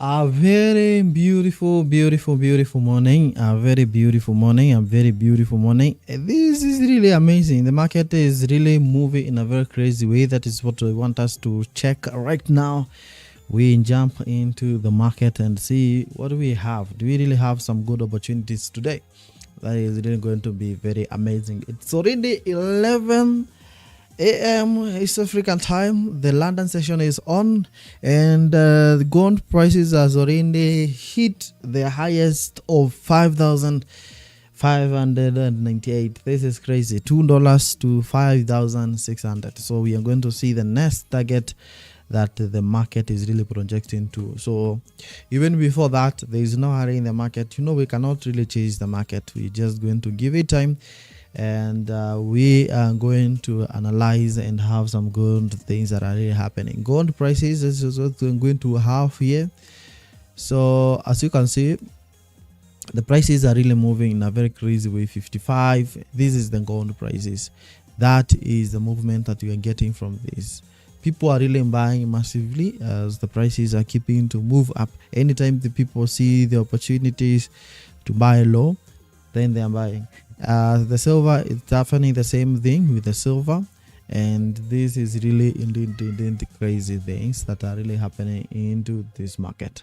A very beautiful, beautiful, beautiful morning. A very beautiful morning. A very beautiful morning. This is really amazing. The market is really moving in a very crazy way. That is what I want us to check right now. We jump into the market and see what do we have. Do we really have some good opportunities today? That is really going to be very amazing. It's already 11 a.m. East African time. The London session is on, and the gold prices has already hit the highest of 5,598. This is crazy. $2 to 5,600. So we are going to see the next target that the market is really projecting to. So even before that, there is no hurry in the market. We cannot really change the market. We're just going to give it time, and we are going to analyze and have some good things that are really happening. Gold prices is what we're going to have here. So as you can see, the prices are really moving in a very crazy way. 55, this is the gold prices. That is the movement that we are getting from this. People are really buying massively as the prices are keeping to move up. Anytime the people see the opportunities to buy low, then they are buying. The silver is happening the same thing with the silver, and this is really indeed the crazy things that are really happening into this market.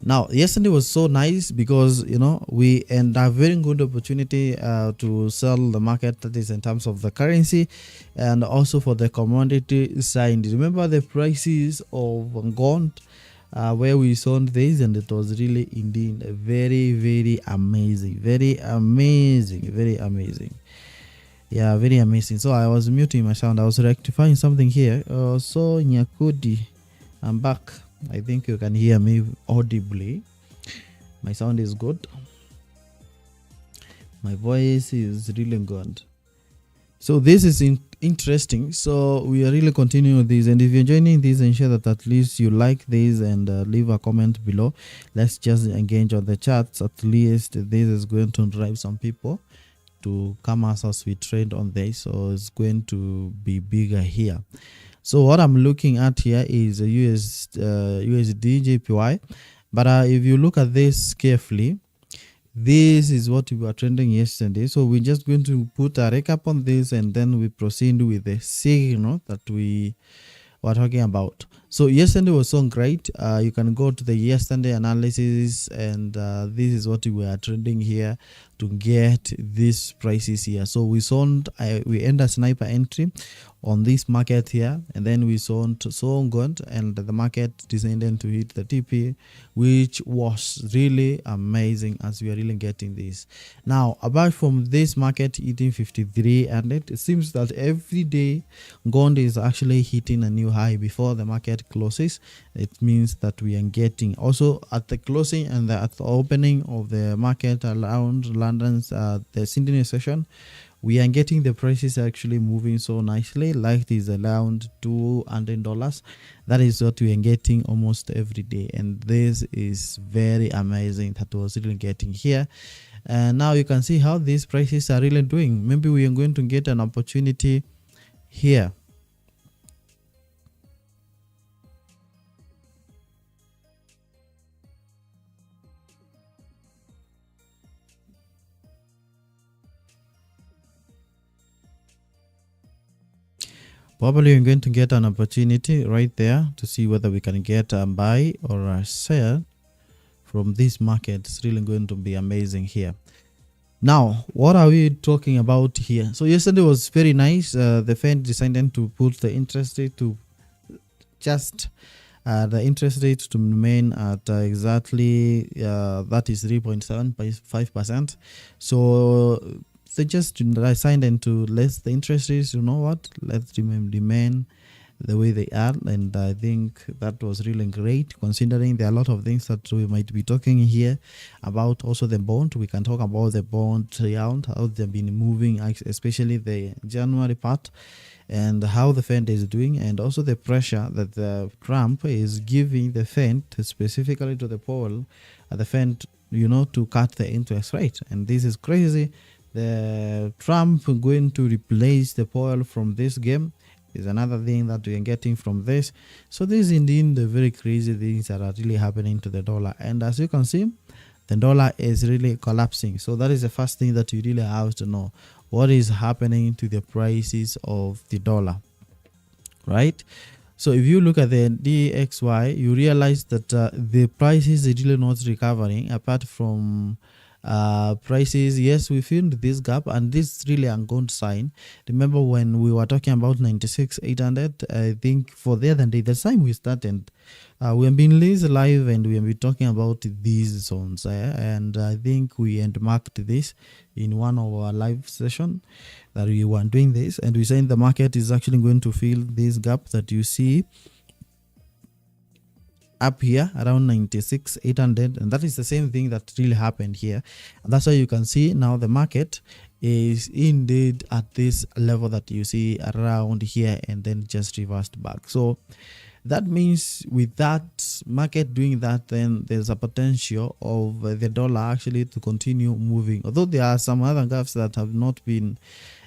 Now, yesterday was so nice because we and a very good opportunity to sell the market, that is in terms of the currency and also for the commodity side. Remember the prices of gold where we sold this, and it was really indeed very, very amazing, very amazing, very amazing. Yeah, very amazing. So I was muting my sound. I was rectifying something here. So Nyakudi, I'm back. I think you can hear me audibly. My sound is good. My voice is really good. So this is interesting. So we are really continuing this. And if you're joining this, ensure that at least you like this and leave a comment below. Let's just engage on the chats. At least this is going to drive some people to come as we trade on this, so it's going to be bigger here. So what I'm looking at here is a USD JPY, but if you look at this carefully, this is what we were trending yesterday. So we're just going to put a recap on this, and then we proceed with the signal that we were talking about. So yesterday was so great. You can go to the yesterday analysis, and this is what we were trading here to get these prices here. So we end a sniper entry on this market here, and then we sold so good, and the market descended to hit the TP, which was really amazing as we are really getting this. Now, apart from this market hitting 53, and it seems that every day gold is actually hitting a new high before the market closes. It means that we are getting also at the closing and at the opening of the market around London's the Sydney session, we are getting the prices actually moving so nicely, like this around $200. That is what we are getting almost every day, and this is very amazing that was really getting here. And now you can see how these prices are really doing. Maybe we are going to get an opportunity here. Probably we're going to get an opportunity right there to see whether we can get a buy or a sell from this market. It's really going to be amazing here. Now, what are we talking about here? So yesterday was very nice. The Fed decided to put the interest rate to just the interest rate to remain at exactly that is 3.75%. So they just signed into less the interest rates. You know what? Let's remain the way they are, and I think that was really great, considering there are a lot of things that we might be talking here about. Also the bond, we can talk about the bond round, how they've been moving, especially the January part, and how the Fed is doing, and also the pressure that the Trump is giving the Fed, specifically to the Powell at the Fed, to cut the interest rate. And this is crazy. The Trump going to replace the Powell from this game is another thing that we are getting from this. So this is indeed the very crazy things that are really happening to the dollar. And as you can see, the dollar is really collapsing. So that is the first thing that you really have to know. What is happening to the prices of the dollar, right? So if you look at the DXY, you realize that the prices are really not recovering apart from prices. Yes, we filmed this gap, and this is really a good sign. Remember when we were talking about 96,800? I think for the other day, the time we started, we have been live and we have been talking about these zones, and I think we marked this in one of our live session that we were doing this, and we saying the market is actually going to fill this gap that you see up here around 96,800, and that is the same thing that really happened here. And that's why you can see now the market is indeed at this level that you see around here, and then just reversed back. So that means with that market doing that, then there's a potential of the dollar actually to continue moving, although there are some other gaps that have not been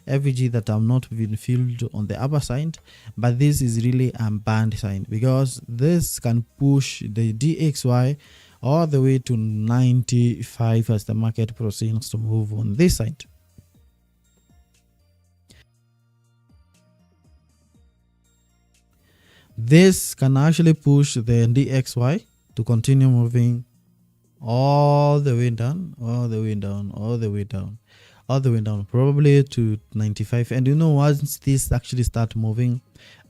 FVG that have not been filled on the upper side, but this is really a band sign, because this can push the DXY all the way to 95 as the market proceeds to move on this side. This can actually push the DXY to continue moving all the way down, all the way down, all the way down, all the way down, probably to 95. And once this actually start moving,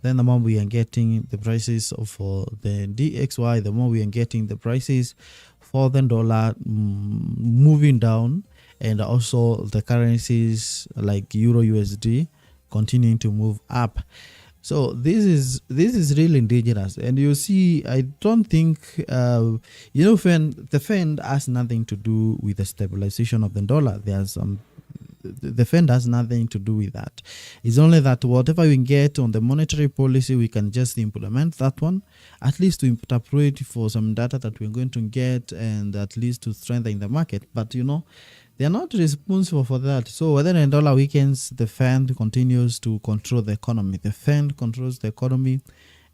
then the more we are getting the prices for the DXY, the more we are getting the prices for the dollar moving down, and also the currencies like Euro USD continuing to move up. So this is really dangerous, and you see, I don't think the Fed has nothing to do with the stabilization of the dollar. The Fed has nothing to do with that. It's only that whatever we get on the monetary policy, we can just implement that one, at least to interpret for some data that we're going to get, and at least to strengthen the market. But They're not responsible for that. So whether the dollar weakens, the Fed continues to control the economy. The Fed controls the economy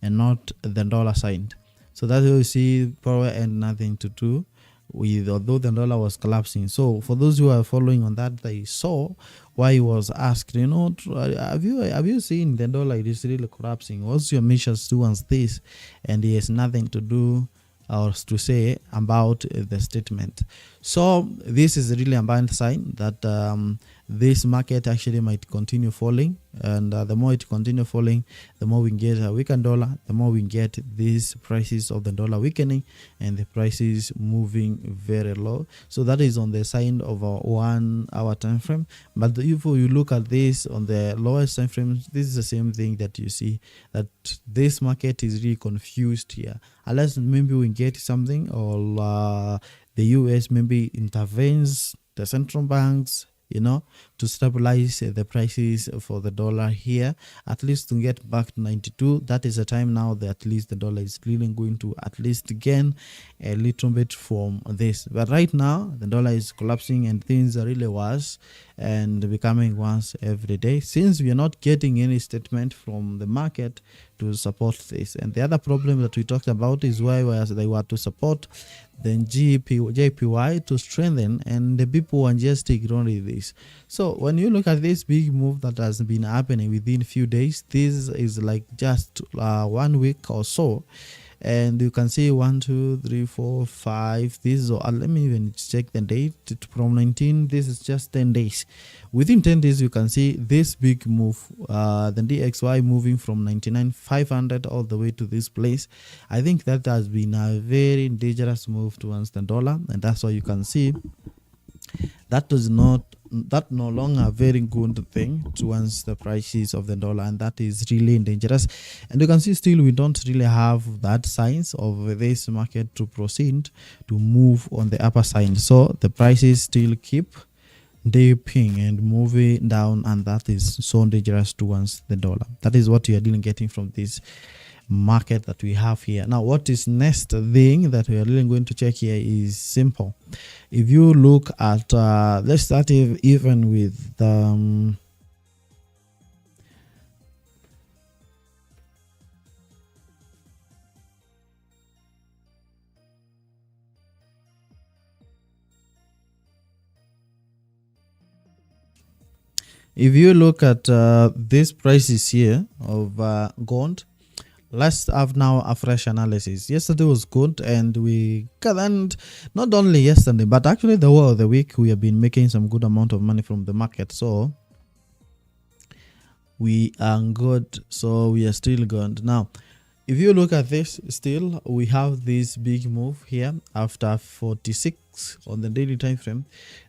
and not the dollar side. So that's why you see power and nothing to do with, although the dollar was collapsing. So for those who are following on that, they saw why he was asked, have you seen the dollar? It is really collapsing. What's your measures towards this? And he has nothing to do or to say about the statement. So this is really a bad sign that this market actually might continue falling, and the more it continue falling, the more we get a weakened dollar, the more we get these prices of the dollar weakening and the prices moving very low. So that is on the side of a 1 hour time frame. But if you look at this on the lowest time frame, this is the same thing that you see, that this market is really confused here, unless maybe we get something, or the US maybe intervenes, the central banks, to stabilize the prices for the dollar here, at least to get back to 92. That is the time now that at least the dollar is really going to at least gain a little bit from this. But right now, the dollar is collapsing and things are really worse and becoming worse every day, since we are not getting any statement from the market to support this. And the other problem that we talked about is why they were to support the JPY to strengthen, and the people are just ignoring this. So when you look at this big move that has been happening within a few days, this is like just 1 week or so, and you can see 1, 2, 3, 4, 5. This is let me even check the date from 19. This is just 10 days. Within 10 days, you can see this big move, the DXY moving from 99,500 all the way to this place. I think that has been a very dangerous move towards the dollar, and that's why you can see that no longer a very good thing towards the prices of the dollar, and that is really dangerous. And you can see still we don't really have that signs of this market to proceed to move on the upper side. So the prices still keep dipping and moving down, and that is so dangerous towards the dollar. That is what you are really getting from this market that we have here. Now, what is next thing that we are really going to check here is simple. If you look at let's start even with the if you look at these prices here of gold, let's have now a fresh analysis. Yesterday was good, and we and not only yesterday, but actually the whole of the week we have been making some good amount of money from the market. So we are good. So we are still good. Now, if you look at this, still we have this big move here after 46 on the daily time frame.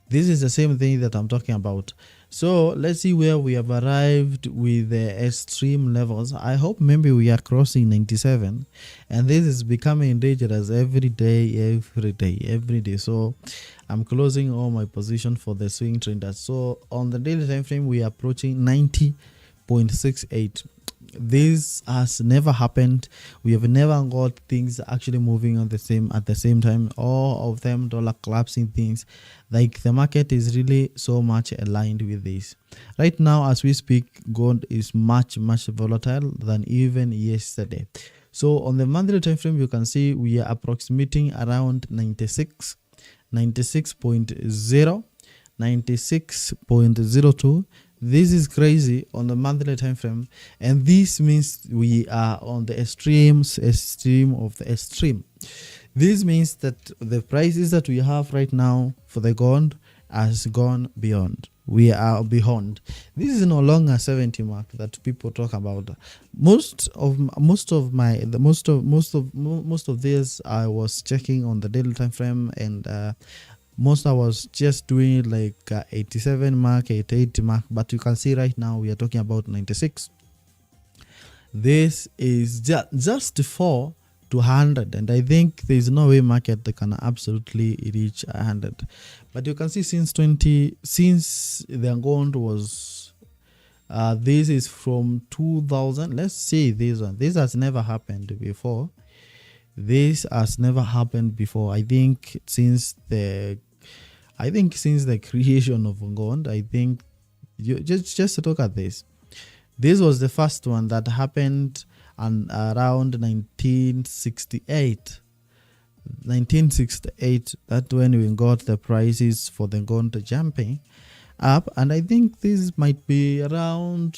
This is the same thing that I'm talking about. So let's see where we have arrived with the extreme levels. I hope maybe we are crossing 97, and this is becoming dangerous every day. So I'm closing all my position for the swing traders. So on the daily time frame, we are approaching 90.68. This has never happened. We have never got things actually moving at the same time, all of them dollar collapsing things. Like the market is really so much aligned with this right now as we speak. Gold is much volatile than even yesterday. So on the monthly time frame, you can see we are approximating around 96, 96.0, 96.02. This is crazy on the monthly time frame, and this means we are on the extreme of the extreme. This means that the prices that we have right now for the gold has gone beyond. We are beyond. This is no longer 70 mark that people talk about. Most of this I was checking on the daily time frame, and most I was just doing like 87 mark, 88 mark, but you can see right now we are talking about 96. This is just 4 to 100, and I think there is no way market that can absolutely reach 100. But you can see since the gold was this is from 2000. Let's see this one. This has never happened before. This has never happened before. I think since the I think since the creation of gold, I think you just look at this. This was the first one that happened around 1968. 1968, that when we got the prices for the gold jumping up, and I think this might be around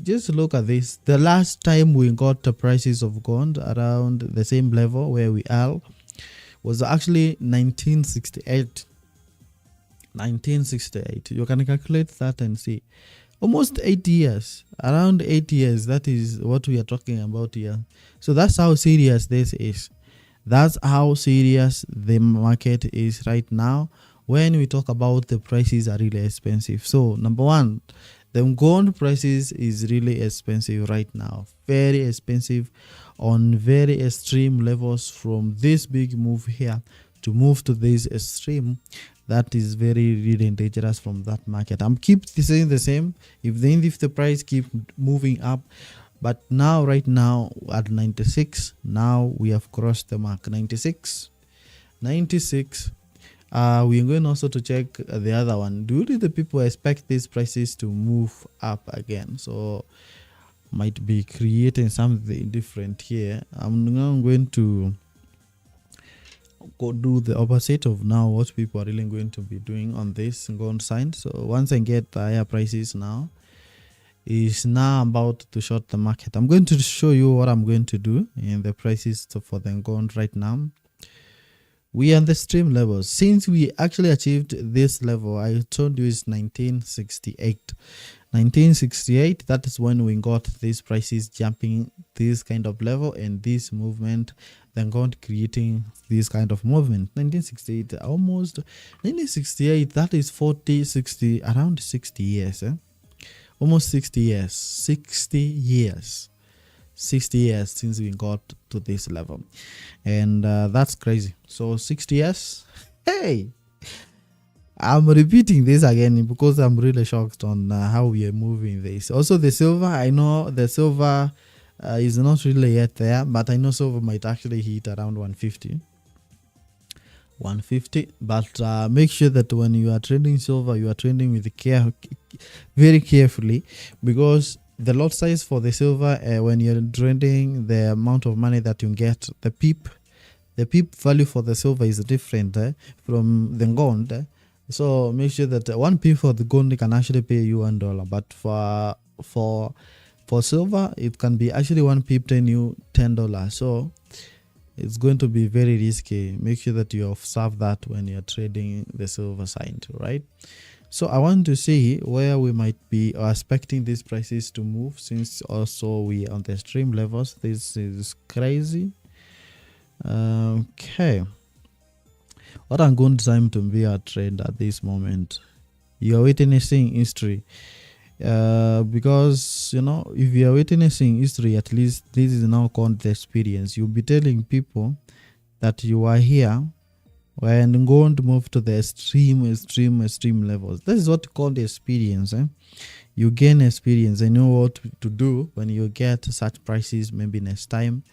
just look at this. The last time we got the prices of gold around the same level where we are was actually 1968. 1968. You can calculate that and see. Almost 8 years. Around 8 years. That is what we are talking about here. So that's how serious this is. That's how serious the market is right now when we talk about the prices are really expensive. So number one, the gold prices is really expensive right now. Very expensive on very extreme levels from this big move here to move to this extreme. That is very really dangerous from that market. I'm keep saying the same. If the price keep moving up, but now right now at 96, now we have crossed the mark 96. We're going also to check the other one. Do the people expect these prices to move up again? So might be creating something different here. I'm now going to go do the opposite of now what people are really going to be doing on this gold sign. So once I get the higher prices now, is now about to short the market. I'm going to show you what I'm going to do in the prices for the gold right now. We are on the stream levels. Since we actually achieved this level, I told you it's 1968. 1968, that is when we got these prices jumping this kind of level and this movement, then gold creating this kind of movement. 1968, almost 1968, that is 40, 60, around 60 years. Almost 60 years. 60 years. 60 years since we got to this level, and that's crazy. So 60 years. Hey, I'm repeating this again because I'm really shocked on how we are moving this. Also the silver, I know the silver is not really yet there, but I know silver might actually hit around 150, but make sure that when you are trading silver, you are trading with care, very carefully, because the lot size for the silver, when you're trading, the amount of money that you get, the peep value for the silver is different from the gold. So make sure that 1 peep for the gold can actually pay you $1, but for silver, it can be actually 1 peep paying you $10. So it's going to be very risky. Make sure that you observe that when you're trading the silver sign, right? So I want to see where we might be expecting these prices to move, since also we on the extreme levels. This is crazy. Okay, what a good time to be a trade at this moment. You are witnessing history, because if you are witnessing history, at least this is now called the experience. You'll be telling people that you are here when gold move to the extreme levels. This is what called the experience. You gain experience and know what to do when you get such prices, maybe next time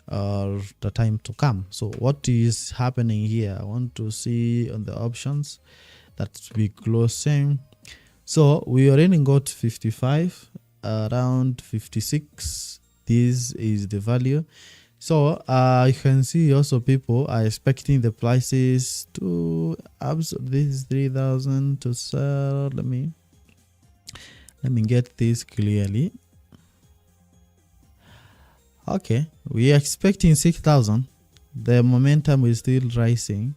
or the time to come. So what is happening here? I want to see on the options that we closing. So we already got 55, around 56. This is the value. So you can see also people are expecting the prices to this is 3,000 to sell. Let me get this clearly. Okay, we are expecting 6,000. The momentum is still rising.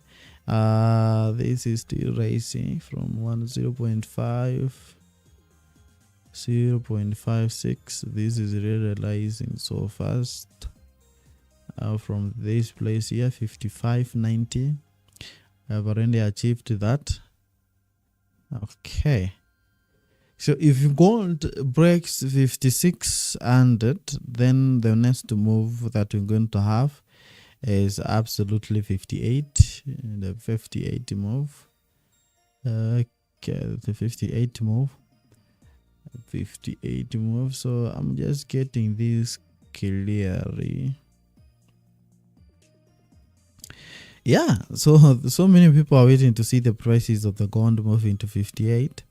This is still rising from 0.5, 0.56. This is really rising so fast. From this place here, 55.90. I've already achieved that. Okay, so if gold breaks 5600, then the next move that we're going to have is absolutely 58. The 58 move. Okay, the 58 move. 58 move. So I'm just getting this clearly. Yeah, so many people are waiting to see the prices of the gold move into 58.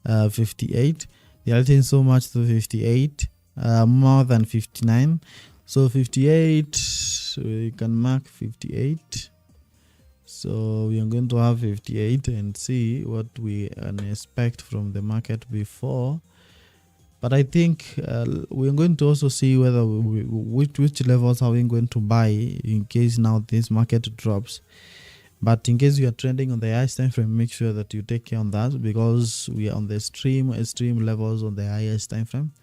58. They are getting so much to 58, more than 59. So 58, we can mark 58. So we are going to have 58 and see what we can expect from the market before. But I think we're going to also see whether which levels are we going to buy in case now this market drops. But in case you are trending on the highest time frame, make sure that you take care on that, because we are on the extreme levels on the highest time frame.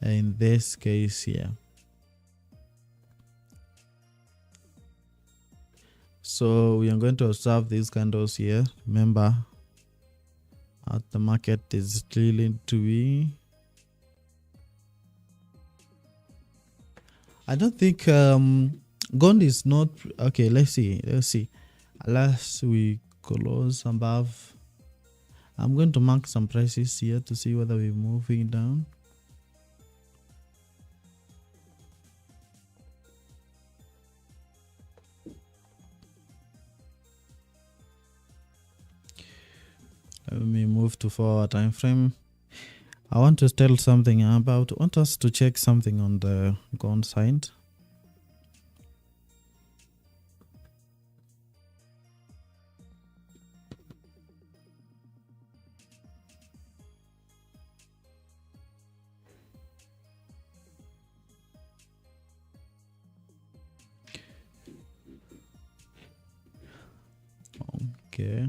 In this case here. So we are going to observe these candles here. Remember, the market is clearly to be. I don't think gold is not okay. Let's see. Unless we close above, I'm going to mark some prices here to see whether we're moving down. Let me move to 4 hour time frame. I want to tell something about. Want us to check something on the gold side. Okay.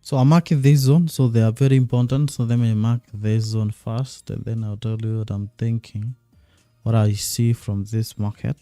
So I'm marking this zone, so they are very important. So let me mark this zone first, and then I'll tell you what I'm thinking, what I see from this market.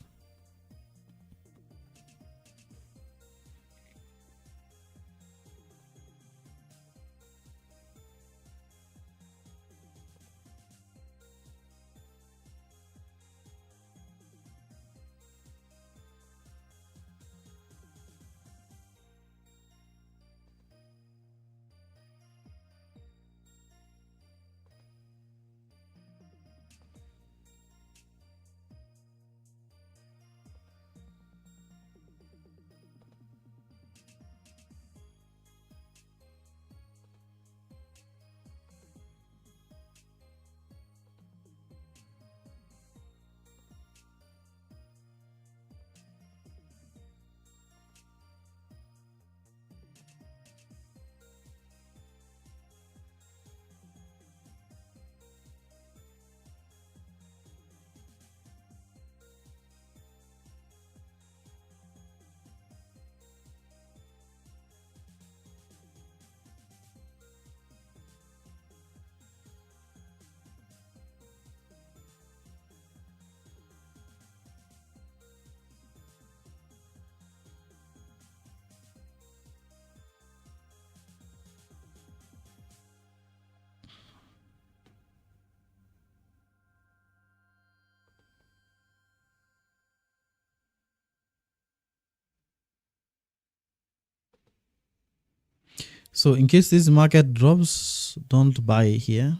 So in case this market drops, don't buy here.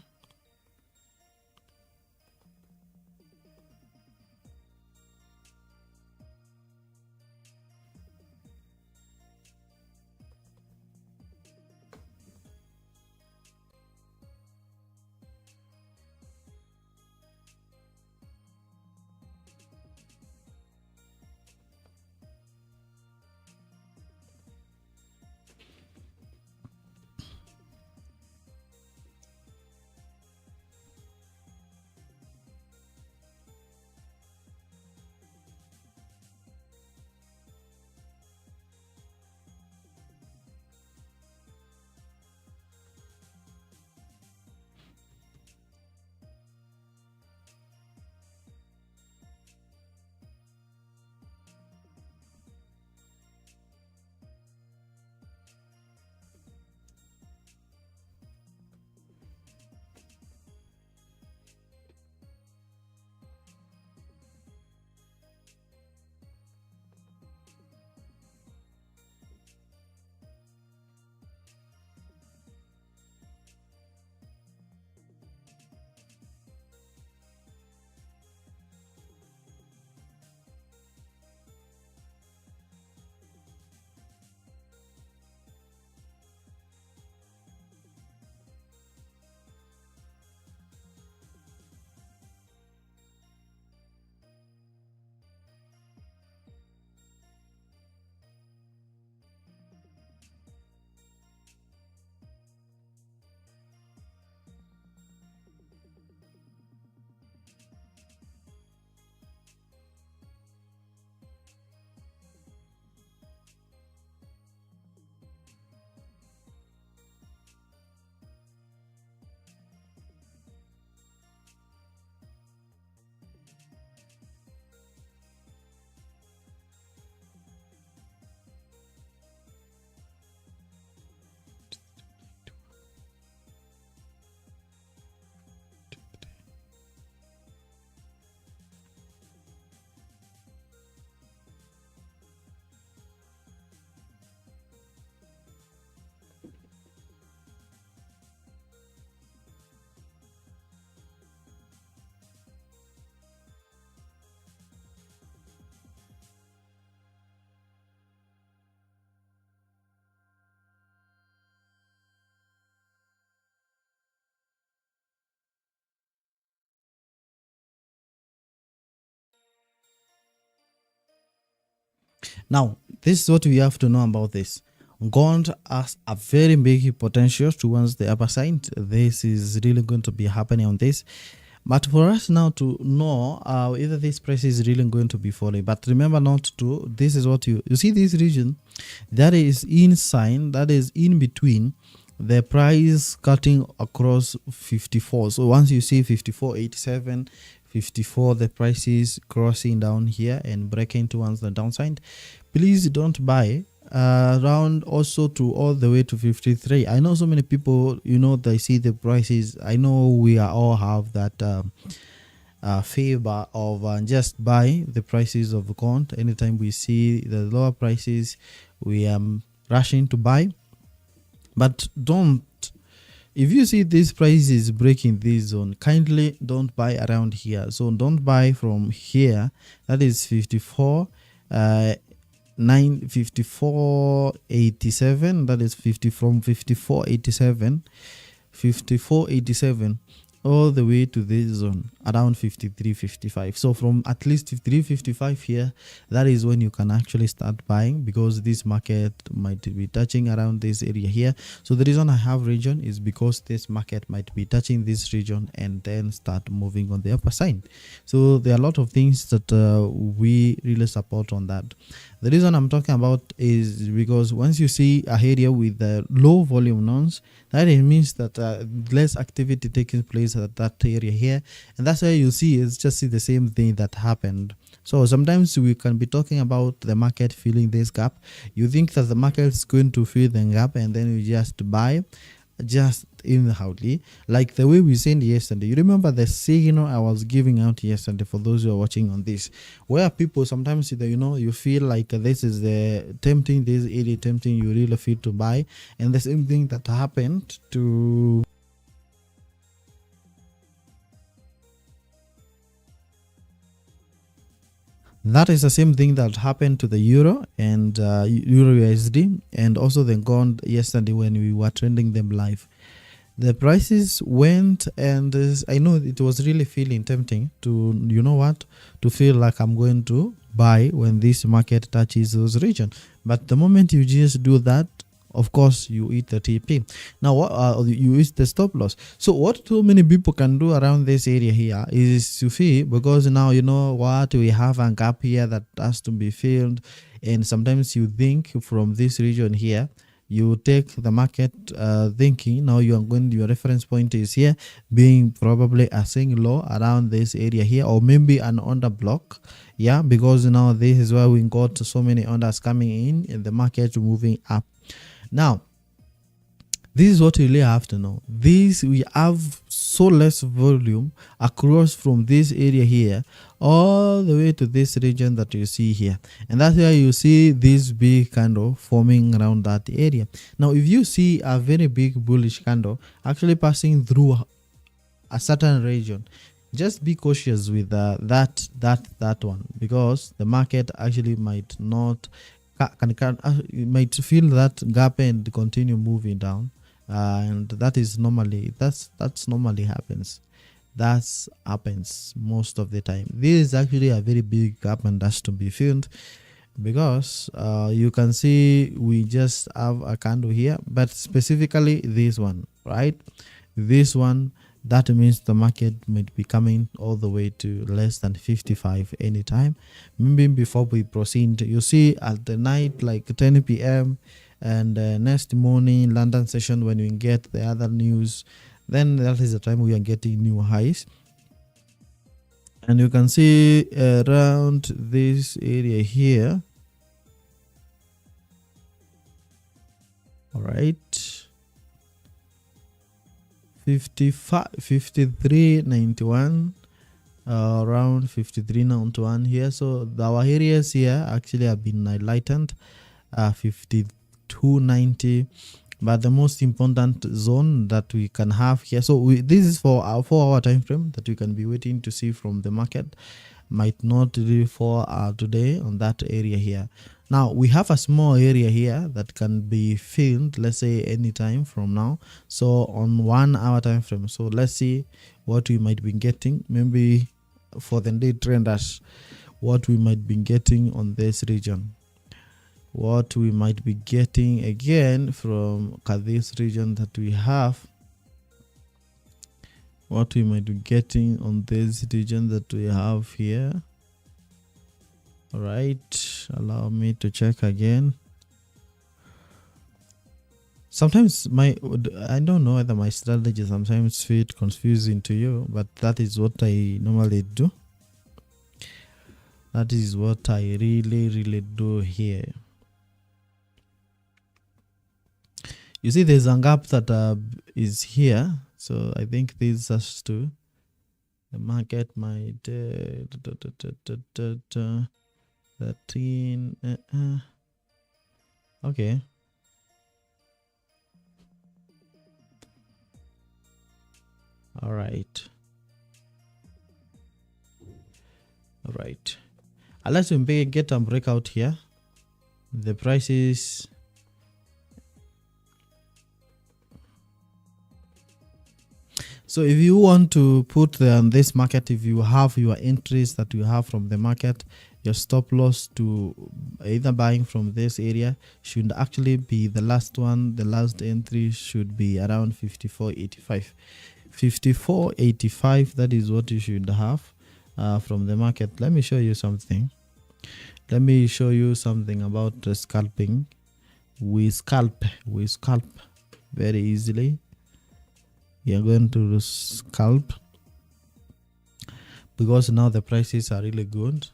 Now, this is what we have to know about this. Gold has a very big potential towards the upper side. This is really going to be happening on this. But for us now to know whether this price is really going to be falling. But remember not to, this is what you see this region that is inside, that is in between the price cutting across 54. So once you see 54.87, 54, the price is crossing down here and breaking towards the downside. Please don't buy around also to all the way to 53. I know so many people, you know, they see the prices. I know we are all have that favor of just buy the prices of gold. Anytime we see the lower prices, we are rushing to buy. But don't, if you see this price is breaking this zone, kindly don't buy around here. So don't buy from here, that is 54 54.87, that is 50 from 54.87 all the way to this zone around 53.55. So from at least 53.55 here, that is when you can actually start buying, because this market might be touching around this area here. So the reason I have region is because this market might be touching this region and then start moving on the upper side. So there are a lot of things that we really support on that. The reason I'm talking about is because once you see a area with low volume nons, that it means that less activity taking place at that area here, and that's why you see it's just the same thing that happened. So sometimes we can be talking about the market filling this gap. You think that the market is going to fill the gap, and then you just buy. Just anyhowly, like the way we sent yesterday. You remember the signal I was giving out yesterday for those who are watching on this, where people sometimes, you feel like this is the tempting, this area tempting, you really feel to buy, and the same thing that happened to that is the same thing that happened to the euro and euro USD, and also the gold yesterday when we were trending them live. The prices went, and I know it was really feeling tempting to, to feel like I'm going to buy when this market touches those region. But the moment you just do that, of course, you eat the TP. Now, you eat the stop loss. So what too many people can do around this area here is to see, because now you know what, we have a gap here that has to be filled, and sometimes you think from this region here, you take the market thinking now you are going, your reference point is here, being probably a single low around this area here, or maybe an under block. Yeah, because now this is where we got so many unders coming in and the market moving up. Now, this is what you really have to know. We have so less volume across from this area here all the way to this region that you see here, and that's why you see this big candle forming around that area. Now, if you see a very big bullish candle actually passing through a certain region, just be cautious with that one, because the market actually might not might feel that gap and continue moving down, and that's normally happens. That happens most of the time. This is actually a very big gap and that's to be filled, because you can see we just have a candle here, but specifically this one, right? This one, that means the market might be coming all the way to less than 55 anytime. Maybe before we proceed, you see at the night, like 10 p.m. and next morning London session, when we get the other news, then that is the time we are getting new highs. And you can see around this area here. All right. 53.91, around 53.91 here. So our areas here actually have been lightened, 52.90, but the most important zone that we can have here, so this is for our 4-hour time frame that we can be waiting to see from the market, might not really fall today on that area here. Now we have a small area here that can be filled, let's say anytime from now, so on 1-hour time frame. So let's see what we might be getting, maybe for the day trenders, what we might be getting on this region, what we might be getting again from this region that we have, what we might be getting on this region that we have here. All right, allow me to check again. Sometimes I don't know whether my strategy sometimes feel confusing to you, but that is what I normally do. That is what I really do here. You see there's a gap that is here, so I think this has to, the market might 13 okay, all right, let's get a breakout here. The prices, so if you want to put on this market, if you have your entries that you have from the market, your stop loss to either buying from this area should actually be the last one. The last entry should be around 54.85. 54.85, that is what you should have from the market. Let me show you something. Let me show you something about the scalping. We scalp very easily. We are going to scalp because now the prices are really good.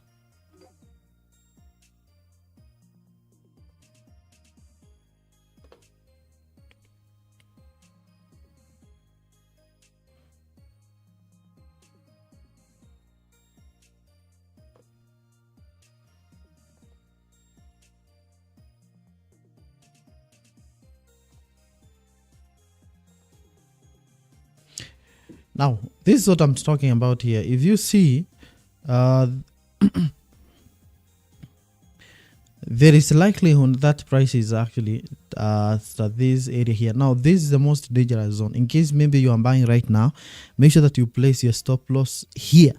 Now this is what I'm talking about here. If you see, uh, there is likelihood that price is actually at this area here. Now this is the most dangerous zone. In case maybe you are buying right now, make sure that you place your stop loss here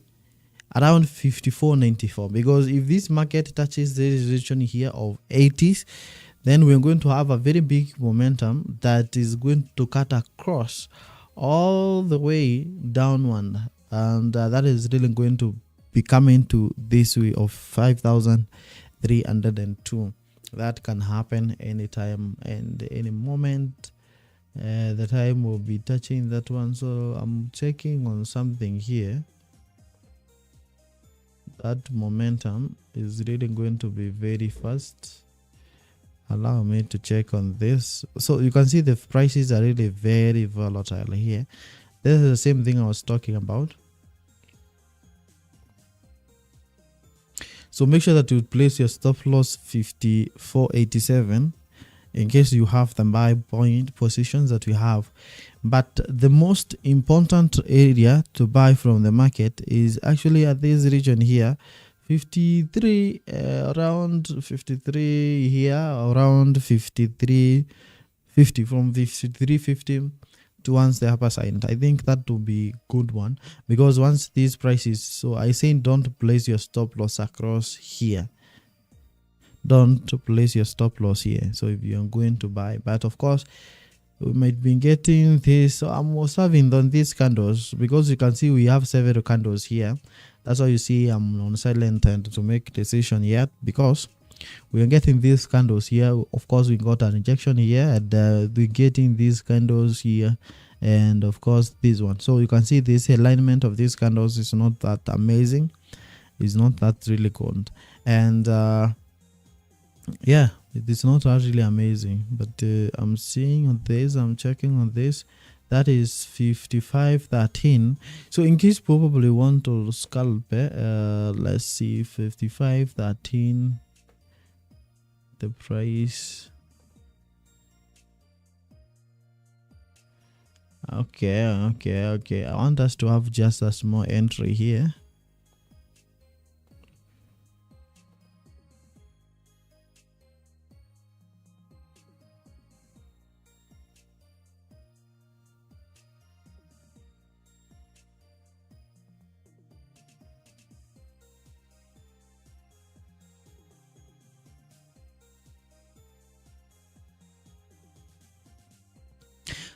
around 54.94, because if this market touches this region here of 80s, then we're going to have a very big momentum that is going to cut across all the way downward, and that is really going to be coming to this way of 5,302. That can happen anytime and any moment. The time will be touching that one. So I'm checking on something here. That momentum is really going to be very fast. Allow me to check on this. So you can see the prices are really very volatile here. This is the same thing I was talking about. So make sure that you place your stop loss 54.87 in case you have the buy point positions that we have. But the most important area to buy from the market is actually at this region here, 53, around 53 here, around 53.50, from 53.50 towards the upper side. I think that will be good one, because once these prices, so I say don't place your stop loss across here. Don't place your stop loss here. So if you're going to buy, but of course we might be getting this. So I'm observing on these candles, because you can see we have several candles here. That's why you see I'm on silent and to make decision yet, because we are getting these candles here. Of course we got an injection here, and we're getting these candles here, and of course this one. So you can see this alignment of these candles is not that amazing, it's not that really good, and yeah, it is not really amazing. But I'm seeing on this, I'm checking on this, that is 55.13. So in case probably want to scalp, let's see, 55.13, the price. Okay, I want us to have just a small entry here.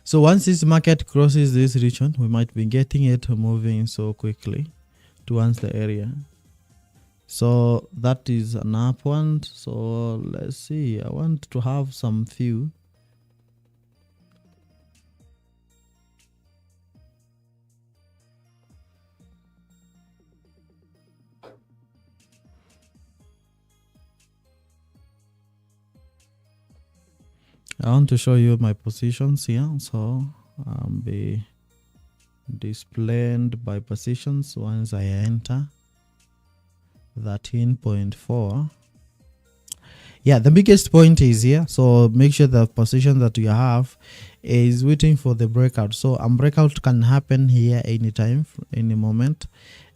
So once this market crosses this region, we might be getting it moving so quickly towards the area. So that is an up one. So let's see, I want to have some few. I want to show you my positions here. So be displayed by positions once I enter 13.4. Yeah, the biggest point is here. So make sure the position that you have is waiting for the breakout. So breakout can happen here anytime, any moment,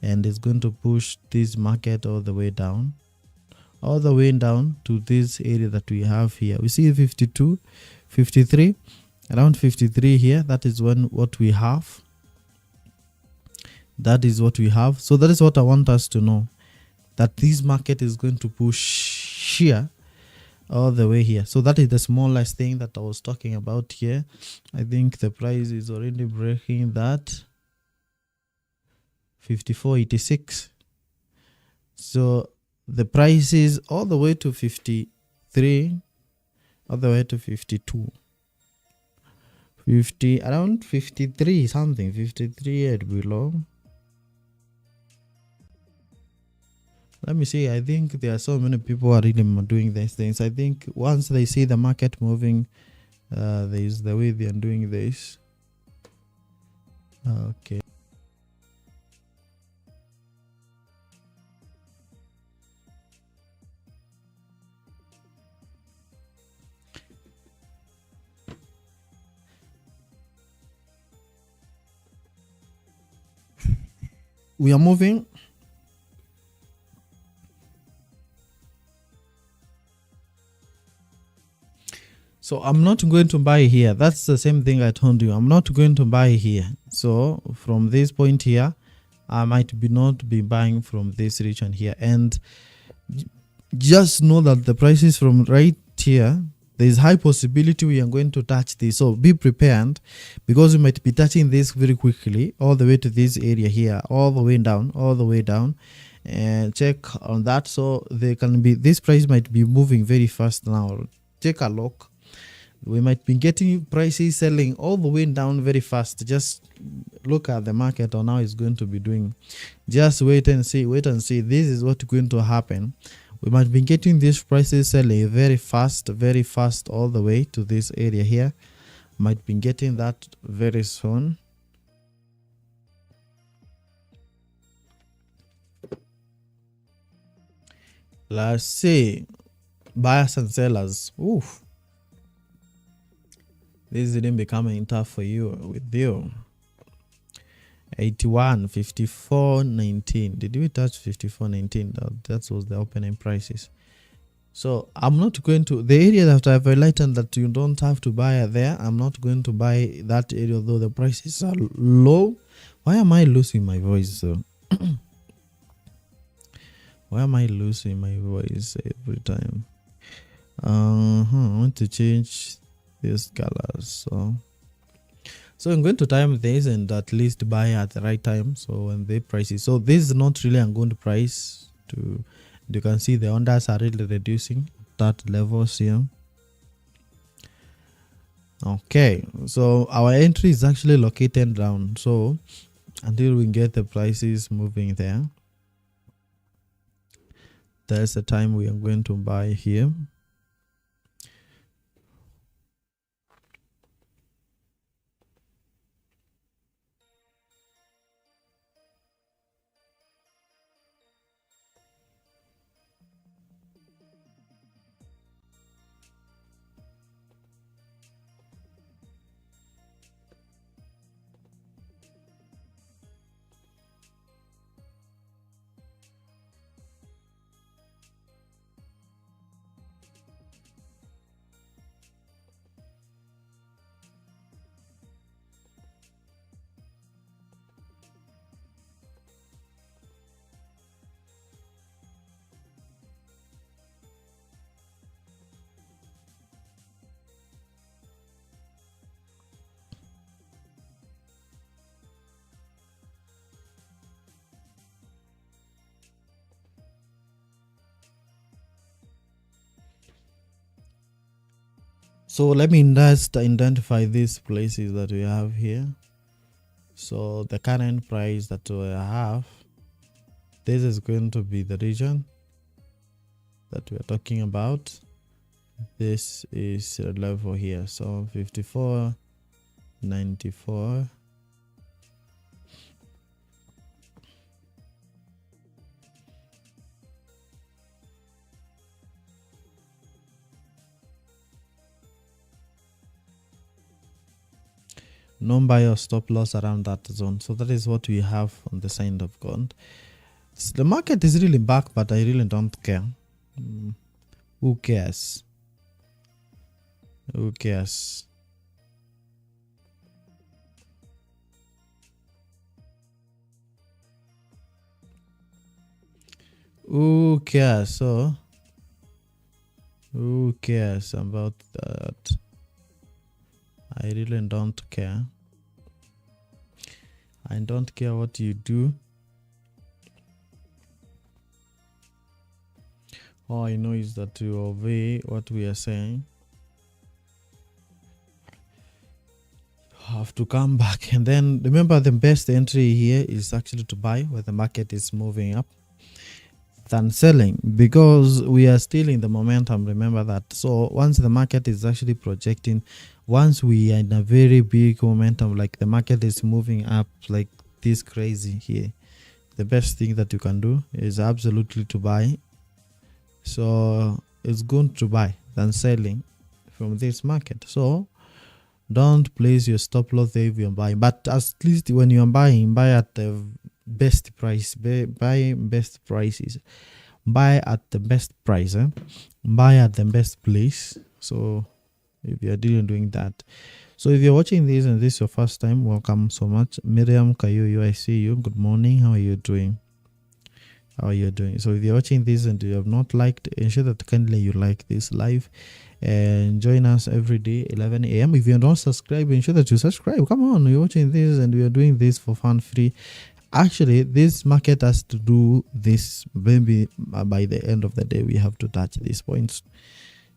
and it's going to push this market all the way down to this area that we have here. We see 52, 53, around 53 here. That is what we have. That is what we have. So that is what I want us to know, that this market is going to push here all the way here. So that is the smallest thing that I was talking about here. I think the price is already breaking that 54.86. So the price is all the way to 53, all the way to 52, 50, around 53 something, 53 and below. Let me see. I think there are so many people are really doing these things. I think once they see the market moving, there is the way they are doing this. Okay. we are moving. So I'm not going to buy here. That's the same thing I told you. I'm not going to buy here. So from this point here, I might be not be buying from this region here. And just know that the prices from right here, there is high possibility we are going to touch this. So be prepared, because we might be touching this very quickly all the way to this area here, all the way down, and check on that. So there can be, this price might be moving very fast now. Take a look. We might be getting prices selling all the way down very fast. Just look at the market on how it's going to be doing. Just wait and see. This is what's going to happen. We might be getting these prices selling very fast all the way to this area here. Might be getting that very soon. Let's see. Buyers and sellers. Oof. This didn't become tough for you with you. 81, 54, 19. Did we touch 54, 19? That was the opening prices. So I'm not going to, the area that I've highlighted that you don't have to buy there, I'm not going to buy that area, although the prices are low. Why am I losing my voice though? Why am I losing my voice every time? I want to change these colors. So I'm going to time this and at least buy at the right time. So when they prices, so this is not really a good price to, you can see the orders are really reducing that levels here. Okay, so our entry is actually located down. So until we get the prices moving there, there's the time we are going to buy here. So let me just identify these places that we have here. So the current price that we have, this is going to be the region that we are talking about. This is a level here. So 54, 94. No buy or stop loss around that zone. So that is what we have on the side of gold. So the market is really back, but I really don't care. Who cares? Who cares? Who cares? So who cares about that? I really don't care. I don't care what you do. All I know is that you obey what we are saying. Have to come back, and then remember, the best entry here is actually to buy where the market is moving up than selling, because we are still in the momentum. Remember that. So once the market is actually projecting, once we are in a very big momentum, like the market is moving up like this crazy here, the best thing that you can do is absolutely to buy. So it's good to buy than selling from this market. So don't place your stop loss there if you're buying, but at least when you're buying, buy at the best price, buy best prices, buy at the best price, buy at the best place. So if you're doing that, so if you're watching this and this is your first time, welcome so much. Miriam Kayuyu, I see you. Good morning. How are you doing? How are you doing? So if you're watching this and you have not liked, ensure that kindly you like this live and join us every day 11 a.m. If you're not subscribed, ensure that you subscribe. Come on, you're watching this and we are doing this for fun free. Actually, this market has to do this. Maybe by the end of the day we have to touch these points,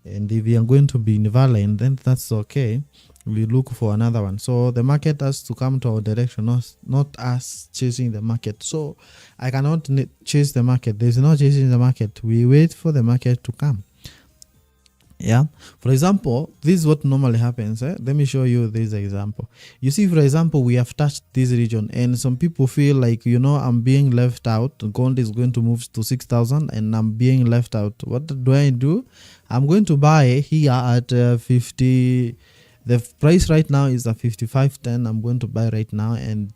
and if we are going to be invalid, then that's okay. We look for another one. So the market has to come to our direction, not us chasing the market. So I cannot chase the market. There's no chasing the market. We wait for the market to come. Yeah, for example, this is what normally happens. Let me show you this example. You see, for example, we have touched this region and some people feel like, I'm being left out. Gold is going to move to 6,000 and I'm being left out. What do? I'm going to buy here at 50. The price right now is at 55.10. I'm going to buy right now, and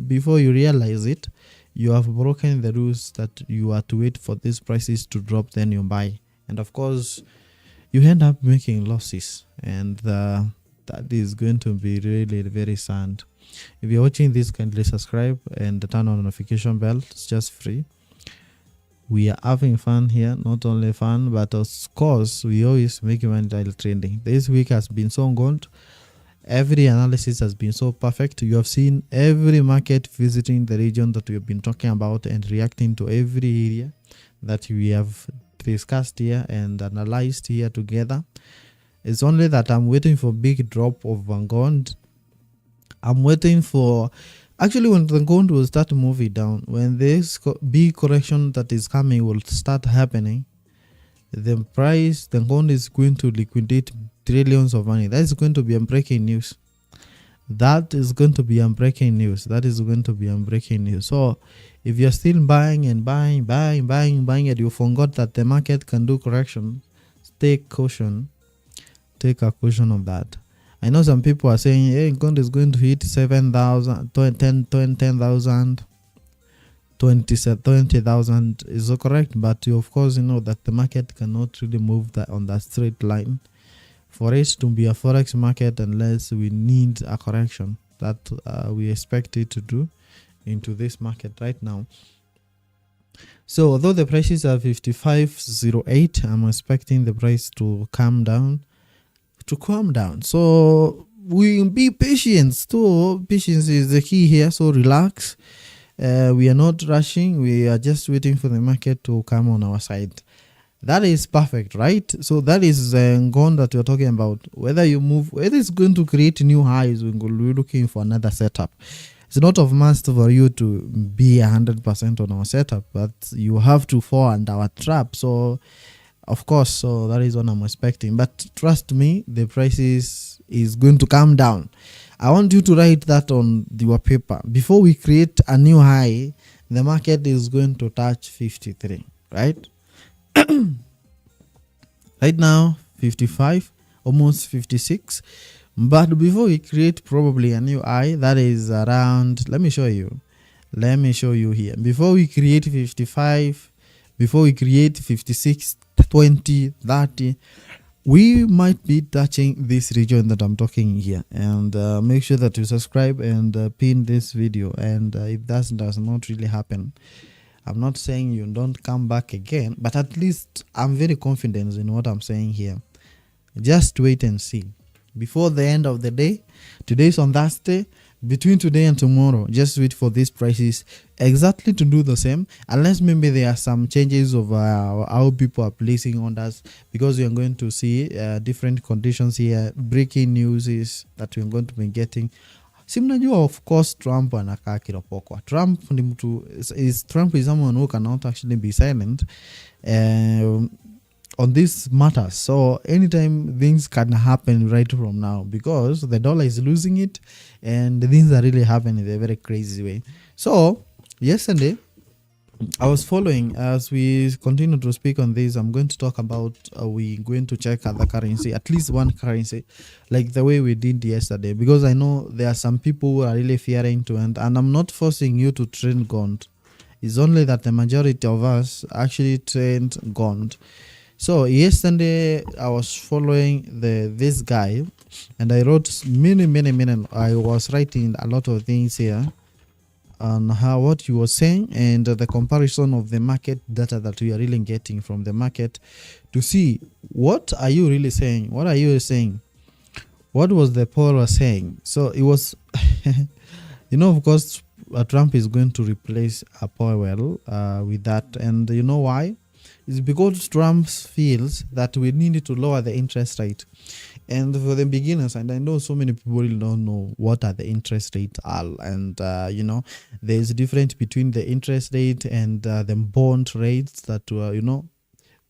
before you realize it, you have broken the rules that you are to wait for these prices to drop, then you buy, and of course you end up making losses, and that is going to be really very sad. If you're watching this, kindly subscribe and turn on the notification bell. It's just free. We are having fun here, not only fun, but of course, we always make money while trading. This week has been so good. Every analysis has been so perfect. You have seen every market visiting the region that we have been talking about and reacting to every area that we have discussed here and analyzed here together. It's only that I'm waiting for big drop of Vanguard. I'm waiting for... Actually, when the gold will start moving down, when this big correction that is coming will start happening, the gold is going to liquidate trillions of money. That is going to be breaking news. That is going to be breaking news. So, if you're still buying and buying, and you forgot that the market can do correction, take caution. Take a caution of that. I know some people are saying, hey, gold is going to hit 7,000, 10,000, 20,000 is correct, but you of course know that the market cannot really move that on that straight line. For it to be a forex market, unless we need a correction that we expect it to do into this market right now. So although the prices are 55.08, I'm expecting the price to calm down. So we be patient too. Patience is the key here. So relax. We are not rushing. We are just waiting for the market to come on our side. That is perfect, right? So that is gold that we're talking about. Whether it's going to create new highs, we're looking for another setup. It's not of must for you to be 100% on our setup, but you have to fall under our trap. So of course, so that is what I'm expecting. But trust me, the prices is going to come down. I want you to write that on your paper. Before we create a new high, the market is going to touch 53, right? Right now, 55, almost 56. But before we create probably a new high, that is around, let me show you here. Before we create 55, before we create 56, 20, 30, we might be touching this region that I'm talking here. And make sure that you subscribe and pin this video. And if that does not really happen, I'm not saying you don't come back again, but at least I'm very confident in what I'm saying here. Just wait and see. Before the end of the day, today's on Thursday, between today and tomorrow, just wait for these prices exactly to do the same, unless maybe there are some changes of how people are placing orders, because we are going to see different conditions here. Breaking news is that we are going to be getting. Simnajua, of course, Trump anakaa kiropokwa. Trump is someone who cannot actually be silent on these matters. So anytime things can happen right from now, because the dollar is losing it and things are really happening in a very crazy way. So yesterday I was following as we continue to speak on this. I'm going to talk about we going to check other currency, at least one currency, like the way we did yesterday, because I know there are some people who are really fearing to and I'm not forcing you to trade gold. It's only that the majority of us actually trade gold. So yesterday I was following this guy, and I wrote many. I was writing a lot of things here on how what you were saying and the comparison of the market data that we are really getting from the market to see what are you really saying, what are you saying, what was the poll was saying. So it was of course Trump is going to replace Powell with that, and you know why? It's because Trump feels that we need to lower the interest rate. And for the beginners, and I know so many people don't know what are the interest rates are, and there's a difference between the interest rate and the bond rates that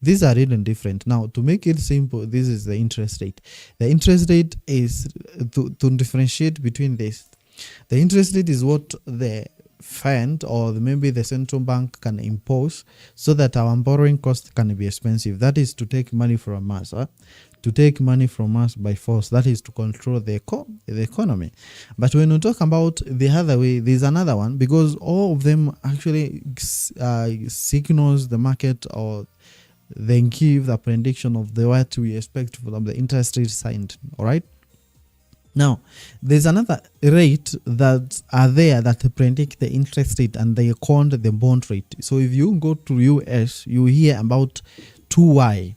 these are really different. Now, to make it simple, this is the interest rate. The interest rate is to differentiate between this. The interest rate is what the Fed or maybe the central bank can impose so that our borrowing cost can be expensive. That is to take money from us. To take money from us by force. That is to control the economy. But when we talk about the other way, there's another one, because all of them actually signals the market or then give the prediction of the what we expect from the interest rate side. All right. Now, there's another rate that are there that predict the interest rate, and they call the bond rate. So if you go to US, you hear about 2Y.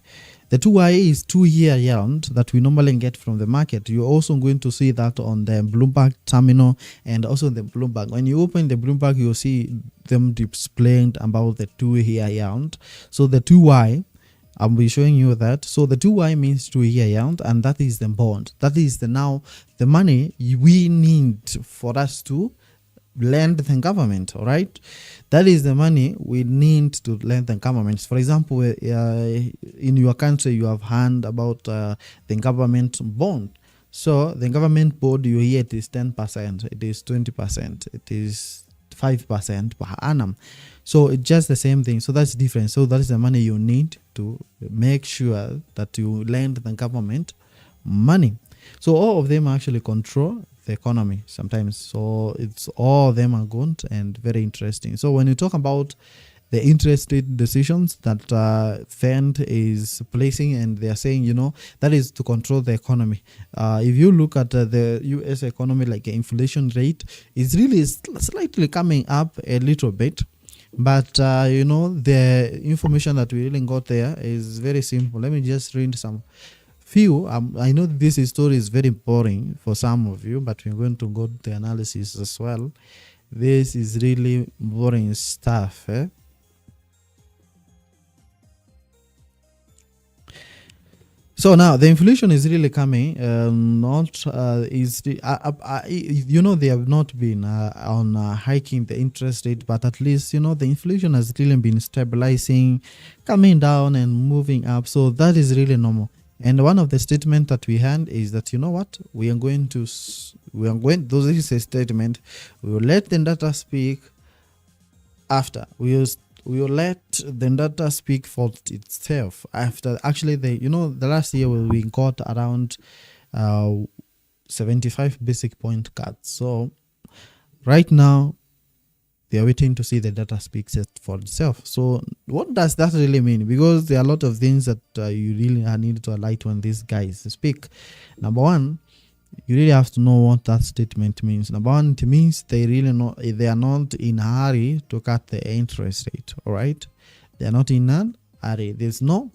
The 2Y is 2-year yield that we normally get from the market. You're also going to see that on the Bloomberg terminal and also the Bloomberg. When you open the Bloomberg, you'll see them displaying about the 2-year yield. So the 2Y, I'll be showing you that. So the 2Y means 2-year yield, and that is the bond. That is now the money we need for us to lend the government. All right, that is the money we need to lend the government. For example, in your country, you have heard about the government bond. So the government bond, you hear it is 10%, it is 20%, it is 5% per annum. So it's just the same thing. So that's different. So that is the money you need to make sure that you lend the government money. So all of them actually control the economy sometimes. So it's all of them are good and very interesting. So when you talk about the interest rate decisions that Fed is placing, and they are saying, that is to control the economy. If you look at the US economy, like inflation rate is really slightly coming up a little bit. But, the information that we really got there is very simple. Let me just read some few. I know this story is very boring for some of you, but we're going to go to the analysis as well. This is really boring stuff. So now the inflation is really coming. They have not been on hiking the interest rate, but at least the inflation has really been stabilizing, coming down and moving up. So that is really normal. And one of the statements that we had is that this is a statement. We will let the data speak after. We will let the data speak for itself after. Actually, the last year we got around 75 basic point cuts. So right now they are waiting to see the data speaks for itself. So what does that really mean? Because there are a lot of things that you really need to highlight when these guys speak. Number one, you really have to know what that statement means. Number one, it means they are not in a hurry to cut the interest rate. All right, they are not in a hurry. There's no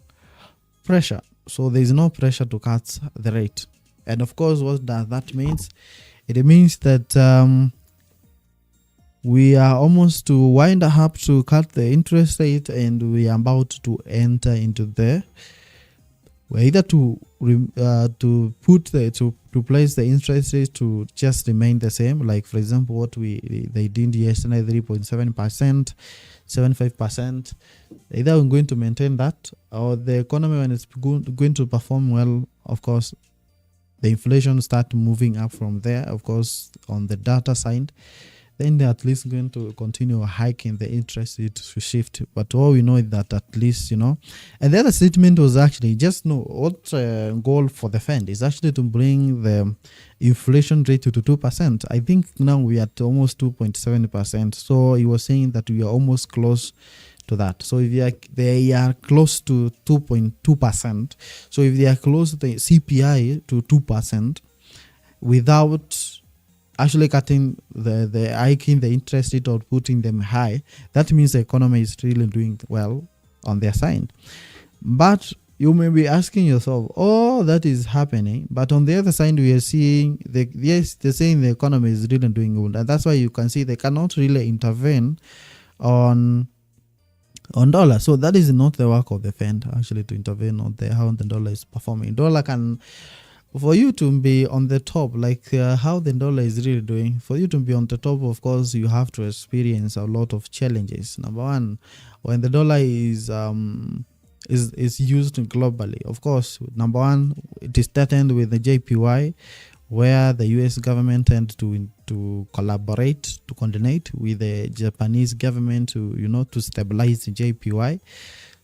pressure. So there's no pressure to cut the rate. And of course, what does that means? It means that we are almost to wind up to cut the interest rate, and we are about to enter into we're either to place the interest rate to just remain the same, like for example what they did yesterday, 3.7%, 75%. Either we're going to maintain that, or the economy, when it's going to perform well, of course the inflation start moving up from there. Of course, on the data side, then they're at least going to continue hiking the interest rate to shift. But all we know is that at least, and the other statement was actually just know what goal for the Fed is actually to bring the inflation rate to 2%. I think now we are at almost 2.7%. So he was saying that we are almost close to that. So if they are close to 2.2%, so if they are close to the CPI to 2% without actually cutting the hiking the interest rate or putting them high, that means the economy is really doing well on their side. But you may be asking yourself, oh, that is happening, but on the other side we are seeing they're saying the economy is really doing good, and that's why you can see they cannot really intervene on dollar. So that is not the work of the Fed actually to intervene on how the dollar is performing. Dollar can, for you to be on the top, like how the dollar is really doing, for you to be on the top, of course, you have to experience a lot of challenges. Number one, when the dollar is used globally, of course, number one, it is threatened with the JPY, where the US government tend to collaborate, to coordinate with the Japanese government to stabilize the JPY.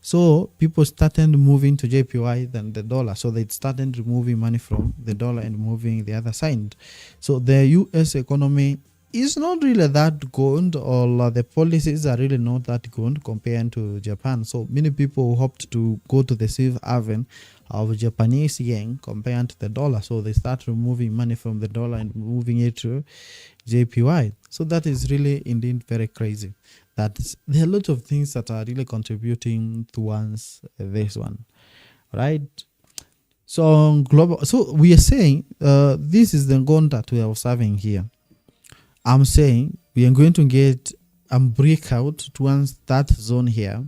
So people started moving to JPY than the dollar. So they started removing money from the dollar and moving the other side. So the US economy is not really that good, or the policies are really not that good compared to Japan. So many people hoped to go to the safe haven of Japanese yen compared to the dollar. So they start removing money from the dollar and moving it to JPY. So that is really indeed very crazy. That there are a lot of things that are really contributing towards this one, right? So global. So we are saying this is the goal that we are observing here. I'm saying we are going to get a breakout towards that zone here,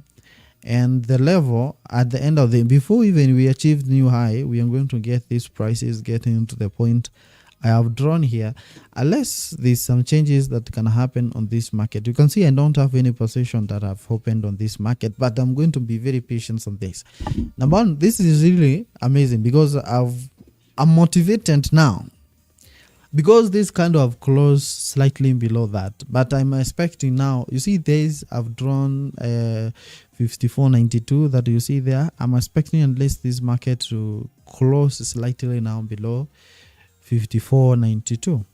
and the level at the end of before even we achieve new high, we are going to get these prices getting to the point I have drawn here, unless there's some changes that can happen on this market. You can see I don't have any position that I've opened on this market, but I'm going to be very patient on this. Number one, this is really amazing because I'm motivated now, because this kind of closed slightly below that, but I'm expecting now, you see days I've drawn 54.92 that you see there. I'm expecting at least this market to close slightly now below 54.92.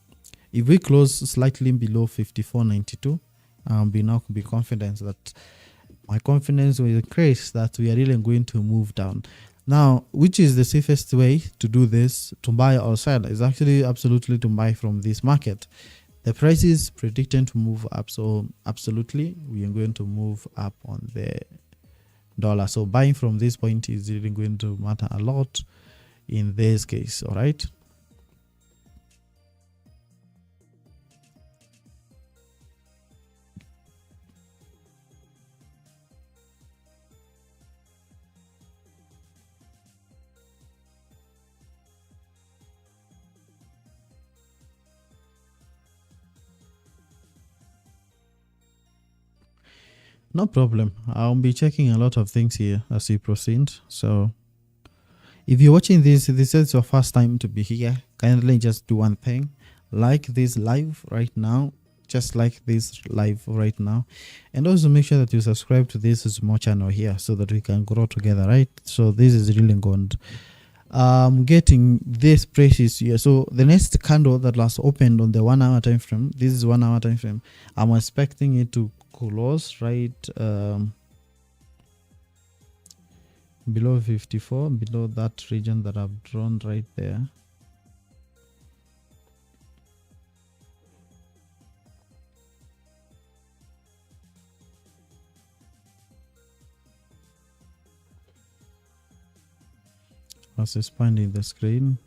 If we close slightly below 54.92, I'll be confident that my confidence will increase that we are really going to move down. Now, which is the safest way to do this, to buy or sell, is actually absolutely to buy from this market. The price is predicted to move up, so absolutely we are going to move up on the dollar. So buying from this point is really going to matter a lot in this case. All right. No problem. I'll be checking a lot of things here as we proceed. So if you're watching this is your first time to be here, kindly just do one thing. Like this live right now. Just like this live right now. And also make sure that you subscribe to this small channel here so that we can grow together, right? So this is really good. Getting this prices here. So the next candle that last opened on the 1 hour time frame, this is 1 hour time frame. I'm expecting it to close right below 54, below that region that I've drawn right there. I was expanding the screen.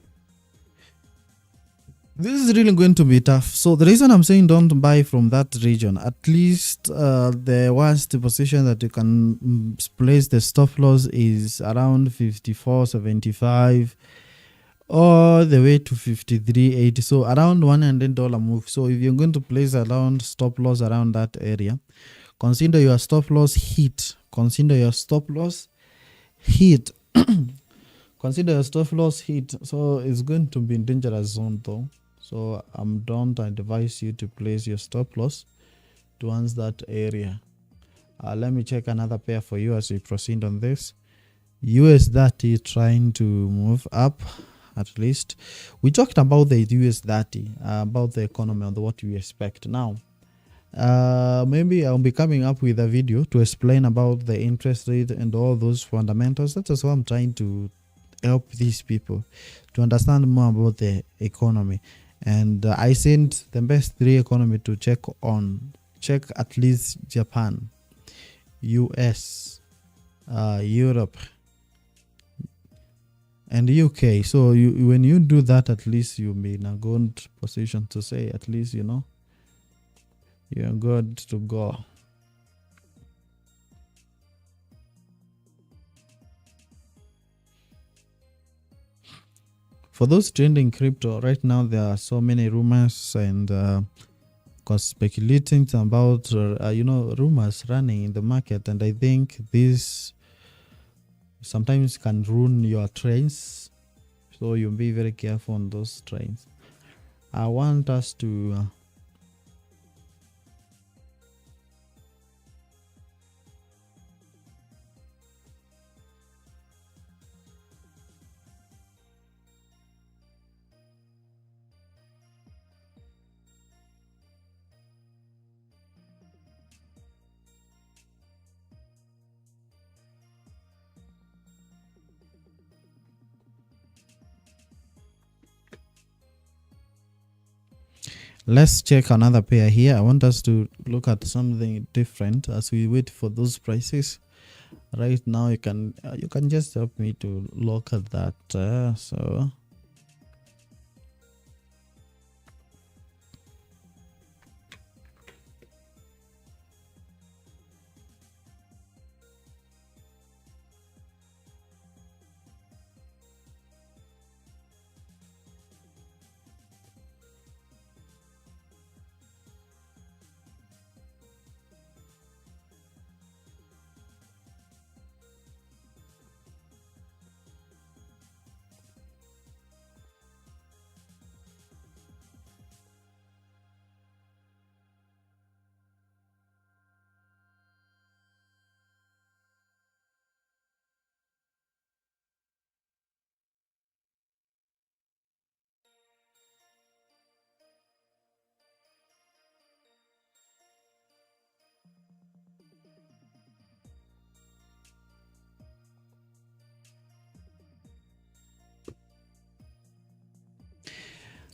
This is really going to be tough. So the reason I'm saying don't buy from that region, at least the worst position that you can place the stop loss is around 54.75 all the way to 53.80. So around $100 move. So if you're going to place around stop loss around that area, consider your stop loss hit. Consider your stop loss hit. Consider your stop loss hit. So it's going to be in dangerous zone though. So don't advise you to place your stop loss towards that area. Let me check another pair for you as we proceed on this. US30 trying to move up. At least we talked about the US30, about the economy and what we expect. Now maybe I'll be coming up with a video to explain about the interest rate and all those fundamentals. That is what I'm trying to help these people to understand more about the economy. And I sent the best 3 economy to check at least Japan, US, Europe, and UK. So when you do that, at least you'll be in a good position to say, at least, you're good to go. For those trading crypto right now, there are so many rumors and speculating about rumors running in the market, and I think this sometimes can ruin your trades, so you'll be very careful on those trades. I want us to let's check another pair here. I want us to look at something different as we wait for those prices. Right now, you can just help me to look at that. So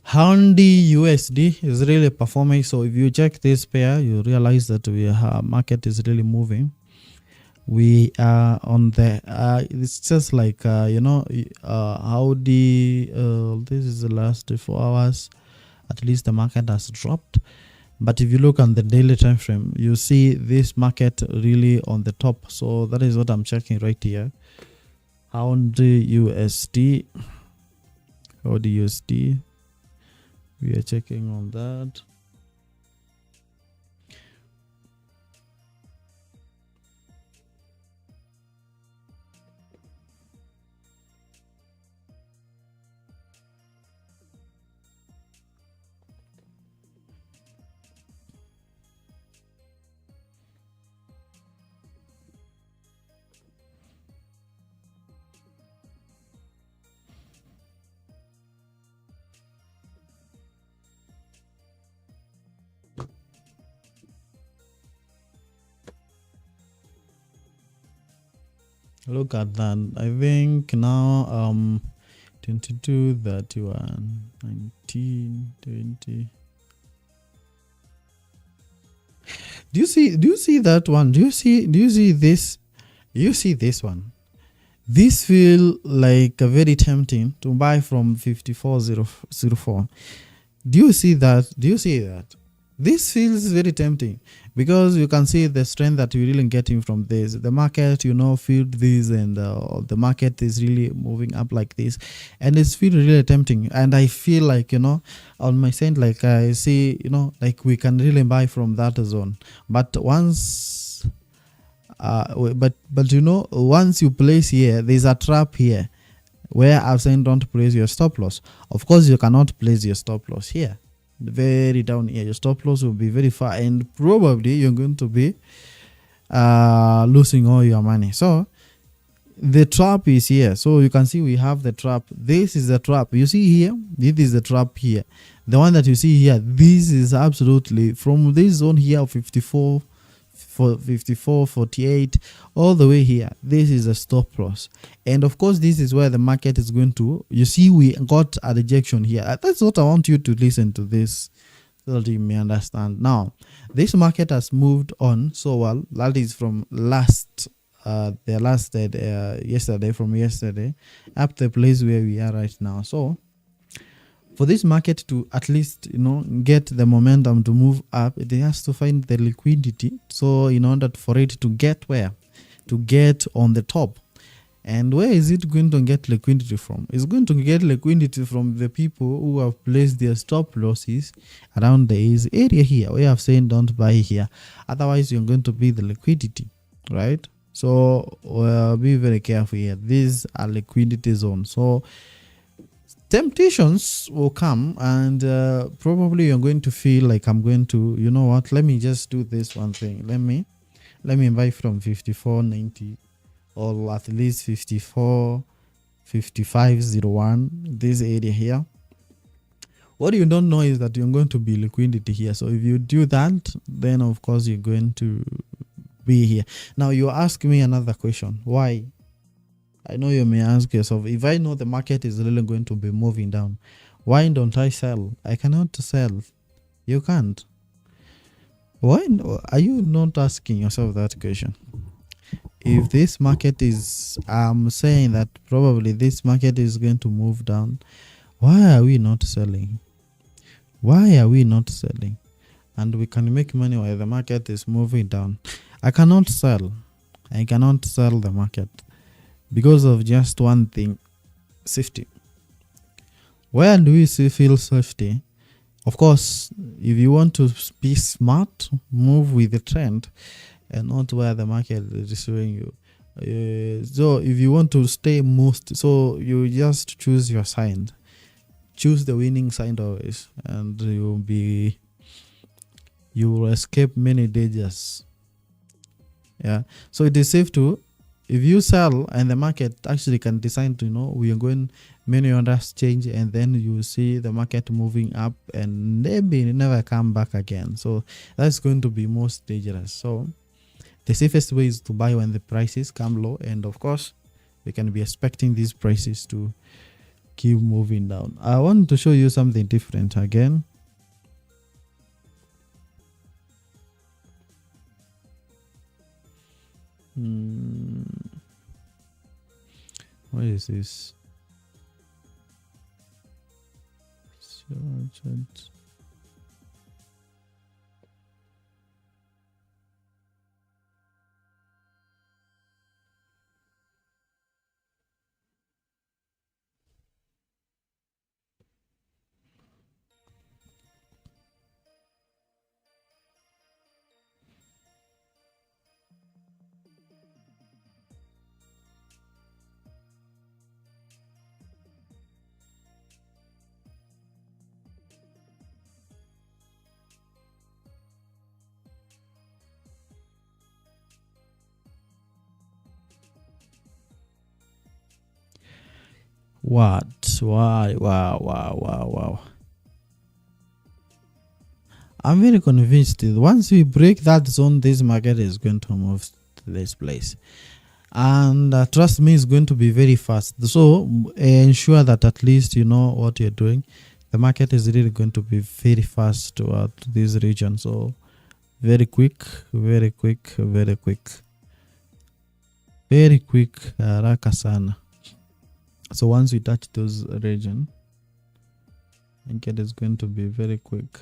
Handy USD is really performing. So if you check this pair, you realize that market is really moving. We are on the it's just like Audi. This is the last 4 hours. At least the market has dropped. But if you look on the daily time frame, you see this market really on the top. So that is what I'm checking right here. Audi USD. We are checking on that. Look at that. I think now 22, 31, 19, 20. Do you see that one? Do you see this? You see this one? This feel like a very tempting to buy from 54.004. Do you see that? This feels very tempting because you can see the strength that you're really getting from this. The market, feel this, and the market is really moving up like this, and it's feeling really tempting. And I feel like, on my side, like I see, like we can really buy from that zone. But once, once you place here, there's a trap here. where I've saying don't place your stop loss. Of course, you cannot place your stop loss here. Very down here, your stop loss will be very far, and probably you're going to be losing all your money. So the trap is here. So you can see we have the trap. This is the trap. You see here, this is the trap here. The one that you see here, this is absolutely from this zone here of 54, 48, all the way here. This is a stop loss. And of course, this is where the market is going to, you see, we got a rejection here. That's what I want you to listen to this so that you may understand. Now, this market has moved on so well. That is from yesterday, from yesterday up to the place where we are right now. So for this market to at least get the momentum to move up, it has to find the liquidity. So in order for it to get where, to get on the top. And where is it going to get liquidity from? It's going to get liquidity from the people who have placed their stop losses around the area here. We have saying don't buy here, otherwise you're going to be the liquidity, right? So be very careful here. These are liquidity zones. So temptations will come, and probably you're going to feel like, I'm going to, you know what, let me just do this one thing. Let me buy from 54.90 or at least 55.01, this area here. What you don't know is that you're going to be liquidity here. So if you do that, then of course you're going to be here. Now you ask me another question. Why? I know you may ask yourself, if I know the market is really going to be moving down, why don't I sell? I cannot sell. You can't. Why are you not asking yourself that question? If this market is, I'm saying that probably this market is going to move down, why are we not selling? Why are we not selling? And we can make money while the market is moving down. I cannot sell. I cannot sell the market because of just one thing: safety. Where do we feel safety? Of course, if you want to be smart, move with the trend and not where the market is showing you. So if you want to stay so you just choose your side. Choose the winning side always, and you will escape many dangers. Yeah. So it is safe to, if you sell and the market actually can decide to, we are going, many orders change, and then you see the market moving up and maybe never come back again. So that's going to be most dangerous. So the safest way is to buy when the prices come low, and of course we can be expecting these prices to keep moving down. I want to show you something different again. What is this? What? Why? Wow. I'm very convinced once we break that zone, this market is going to move to this place. And trust me, it's going to be very fast. So ensure that at least you know what you're doing. The market is really going to be very fast toward this region. So very quick, haraka sana. So once we touch those region, I think it is going to be very quick.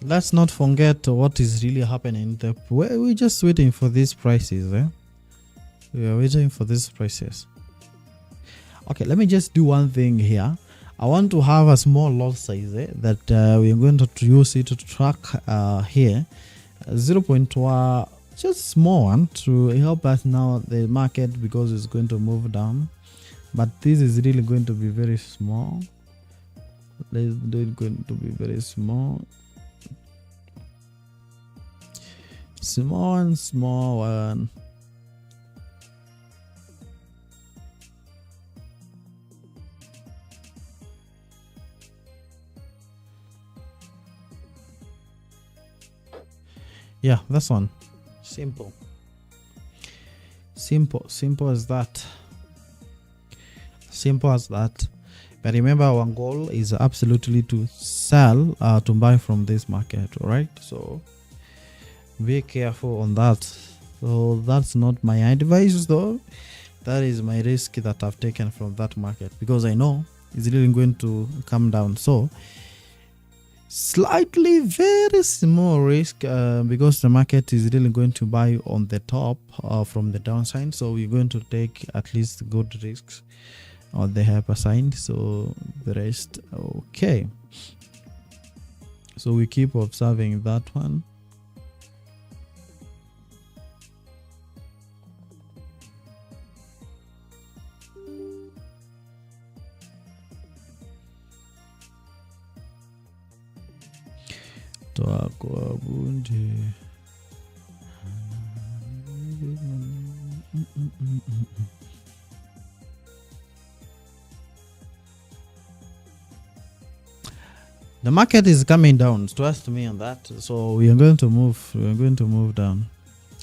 let's not forget what is really happening. We're just waiting for these prices. We are waiting for these prices. Okay, let me just do one thing here. I want to have a small lot size that we are going to use it to track here 0.1, just small one to help us now the market, because it's going to move down. But this is really going to be very small. Let's do it going to be very small. Small one. Yeah, that's one. Simple as that. Simple as that. But remember, our goal is absolutely to sell, to buy from this market. All right, so be careful on that. So that's not my advice, though. That is my risk that I've taken from that market, because I know it's really going to come down. So slightly very small risk, because the market is really going to buy on the top from the downside. So we're going to take at least good risks on the hyper side. So the rest, okay. So we keep observing that one. The market is coming down, trust me on that. So we are going to move down.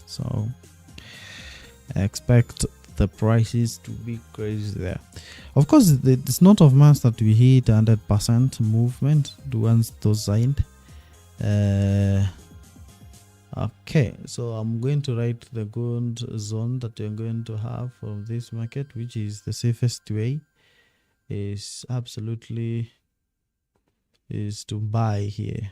So I expect the prices to be crazy there. Of course, it's not of mass that we hit 100% movement once those signed. Okay, so I'm going to write the good zone that you're going to have from this market, which is the safest way, is absolutely is to buy here.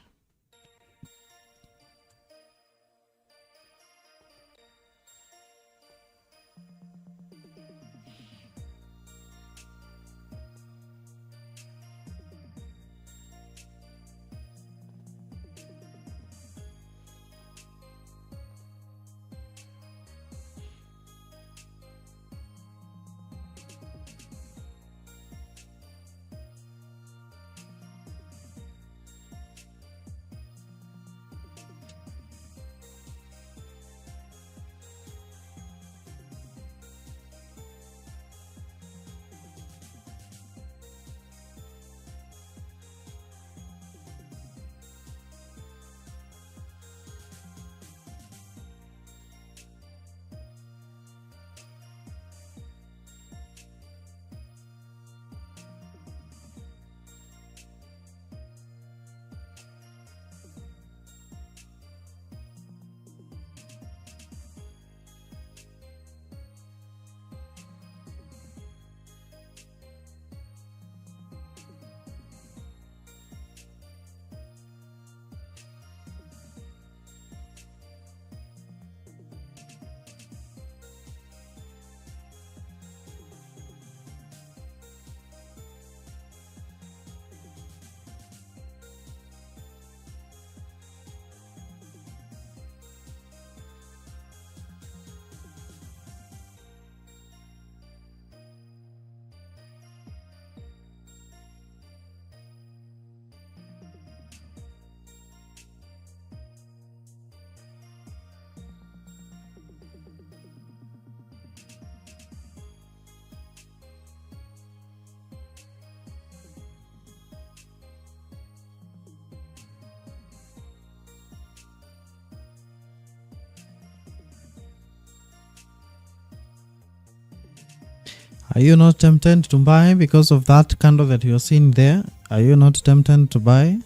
Are you not tempted to buy because of that candle that you're seeing there? Are you not tempted to buy?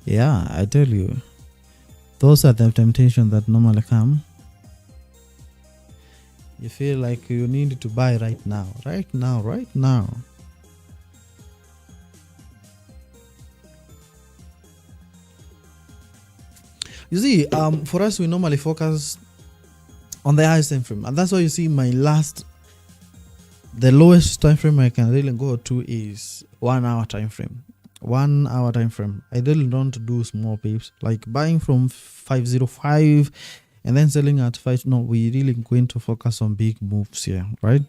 Yeah, I tell you, those are the temptations that normally come. You feel like you need to buy right now. You see, for us, we normally focus on the highest time frame, and that's why you see the lowest time frame I can really go to is 1 hour time frame. 1 hour time frame. I really don't do small pips like buying from 505 and then selling at 5. No, we really going to focus on big moves here, right?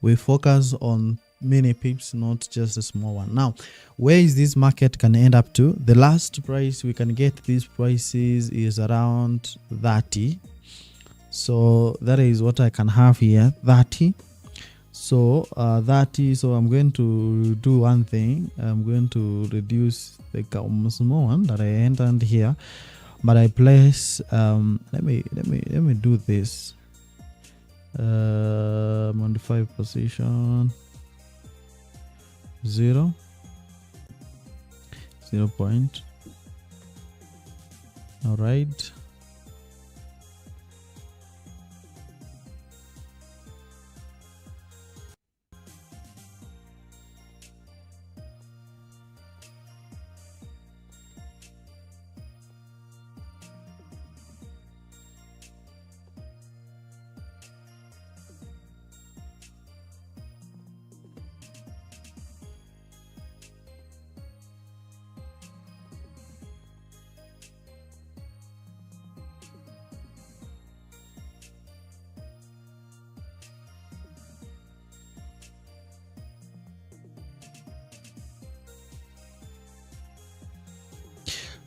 We focus on many pips, not just a small one. Now, where is this market can end up to? The last price we can get these prices is around 30. So that is what I can have here, 30. So 30. So I'm going to do one thing. I'm going to reduce the small one that I entered here, but I place. Let me do this. Modify position 0 point. All right.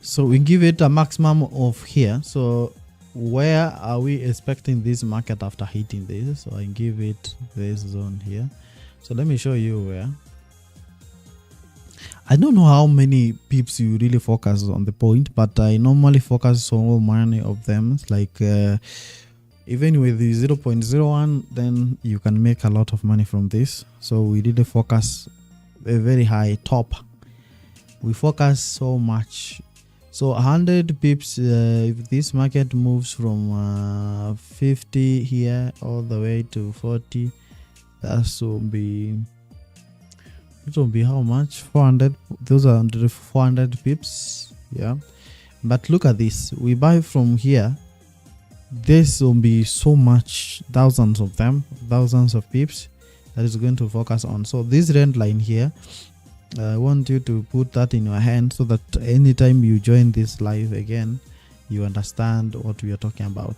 So we give it a maximum of here. So where are we expecting this market after hitting this? So I give it this zone here. So let me show you where. I don't know how many pips you really focus on the point, but I normally focus so many of them. Like even with the 0.01, then you can make a lot of money from this. So we really focus a very high top. We focus so much. So 100 pips, if this market moves from 50 here all the way to 40, that will be, it will be how much? 400. Those are 400 pips. Yeah. But look at this. We buy from here. This will be so much, thousands of them, thousands of pips that is going to focus on. So this trend line here, I want you to put that in your hand so that anytime you join this live again, you understand what we are talking about.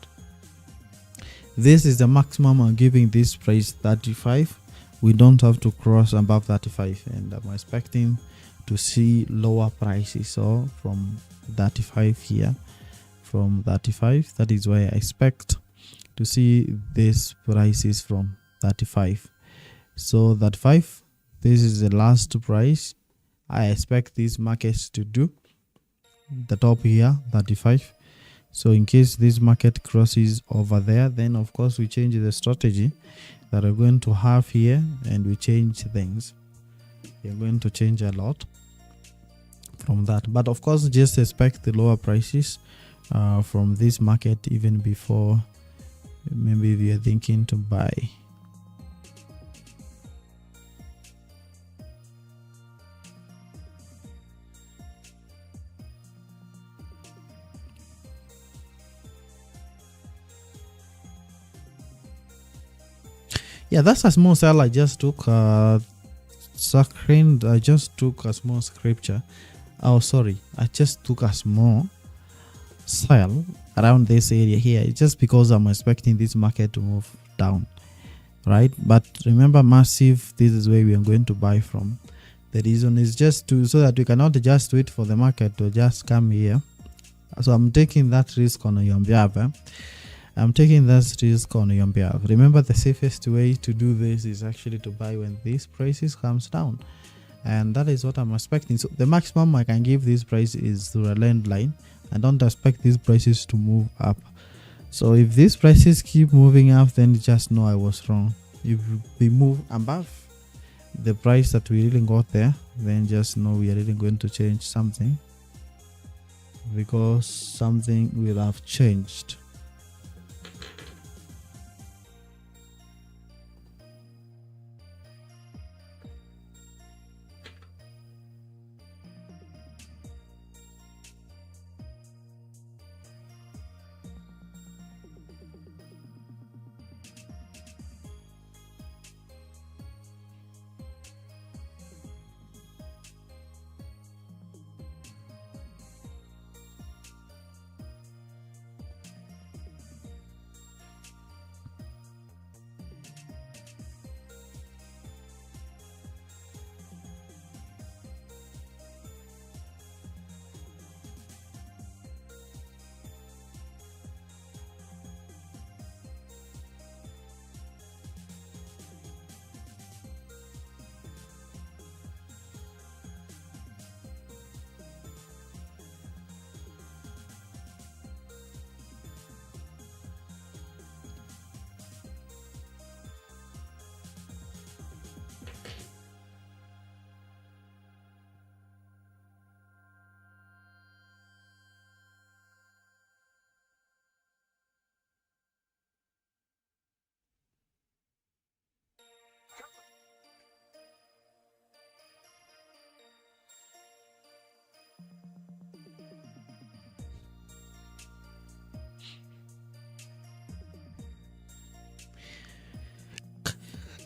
This is the maximum I'm giving this price, 35. We don't have to cross above 35, and I'm expecting to see lower prices. So from 35 here, from 35, that is why I expect to see these prices from 35. So 35, this is the last price I expect these markets to do. The top here, 35. So in case this market crosses over there, then of course we change the strategy that we're going to have here, and we change things. We're going to change a lot from that. But of course, just expect the lower prices from this market even before maybe we are thinking to buy. Yeah, that's a small sell I just took. I just took a small scripture. Oh, sorry. I just took a small sell around this area here. It's just because I'm expecting this market to move down, right? But remember, massive, this is where we are going to buy from. The reason is just so that we cannot just wait for the market to just come here. So I'm taking that risk on your behalf. I'm taking that risk on your behalf. Remember, the safest way to do this is actually to buy when these prices comes down, and that is what I'm expecting. So the maximum I can give this price is through a land line. I don't expect these prices to move up. So if these prices keep moving up, then just know I was wrong. If they move above the price that we really got there, then just know we are really going to change something, because something will have changed.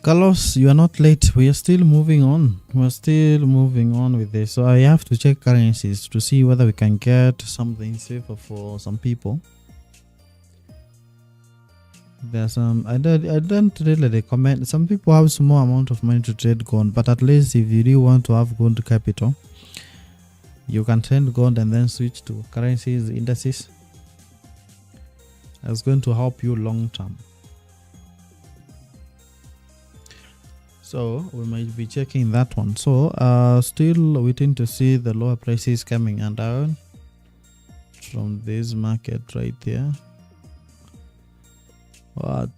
Carlos, you are not late. We are still moving on. We're still moving on with this. So I have to check currencies to see whether we can get something safer for some people. There's some I don't really recommend. Some people have small amount of money to trade gold, but at least if you really want to have gold capital, you can trade gold and then switch to currencies indices. That's going to help you long term. So we might be checking that one. So still waiting to see the lower prices coming and down from this market right there. What?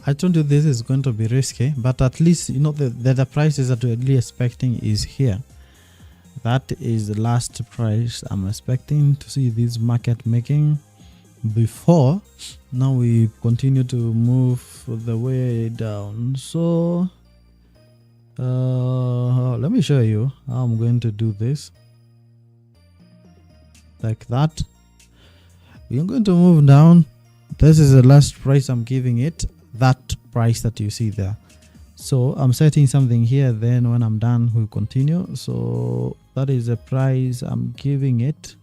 I told you this is going to be risky, but at least you know the prices that we're really expecting is here. That is the last price I'm expecting to see this market making before now we continue to move the way down. So let me show you how I'm going to do this. Like that. We are going to move down. This is the last price I'm giving it, that price that you see there. So I'm setting something here, then when I'm done we'll continue. So that is the price I'm giving it.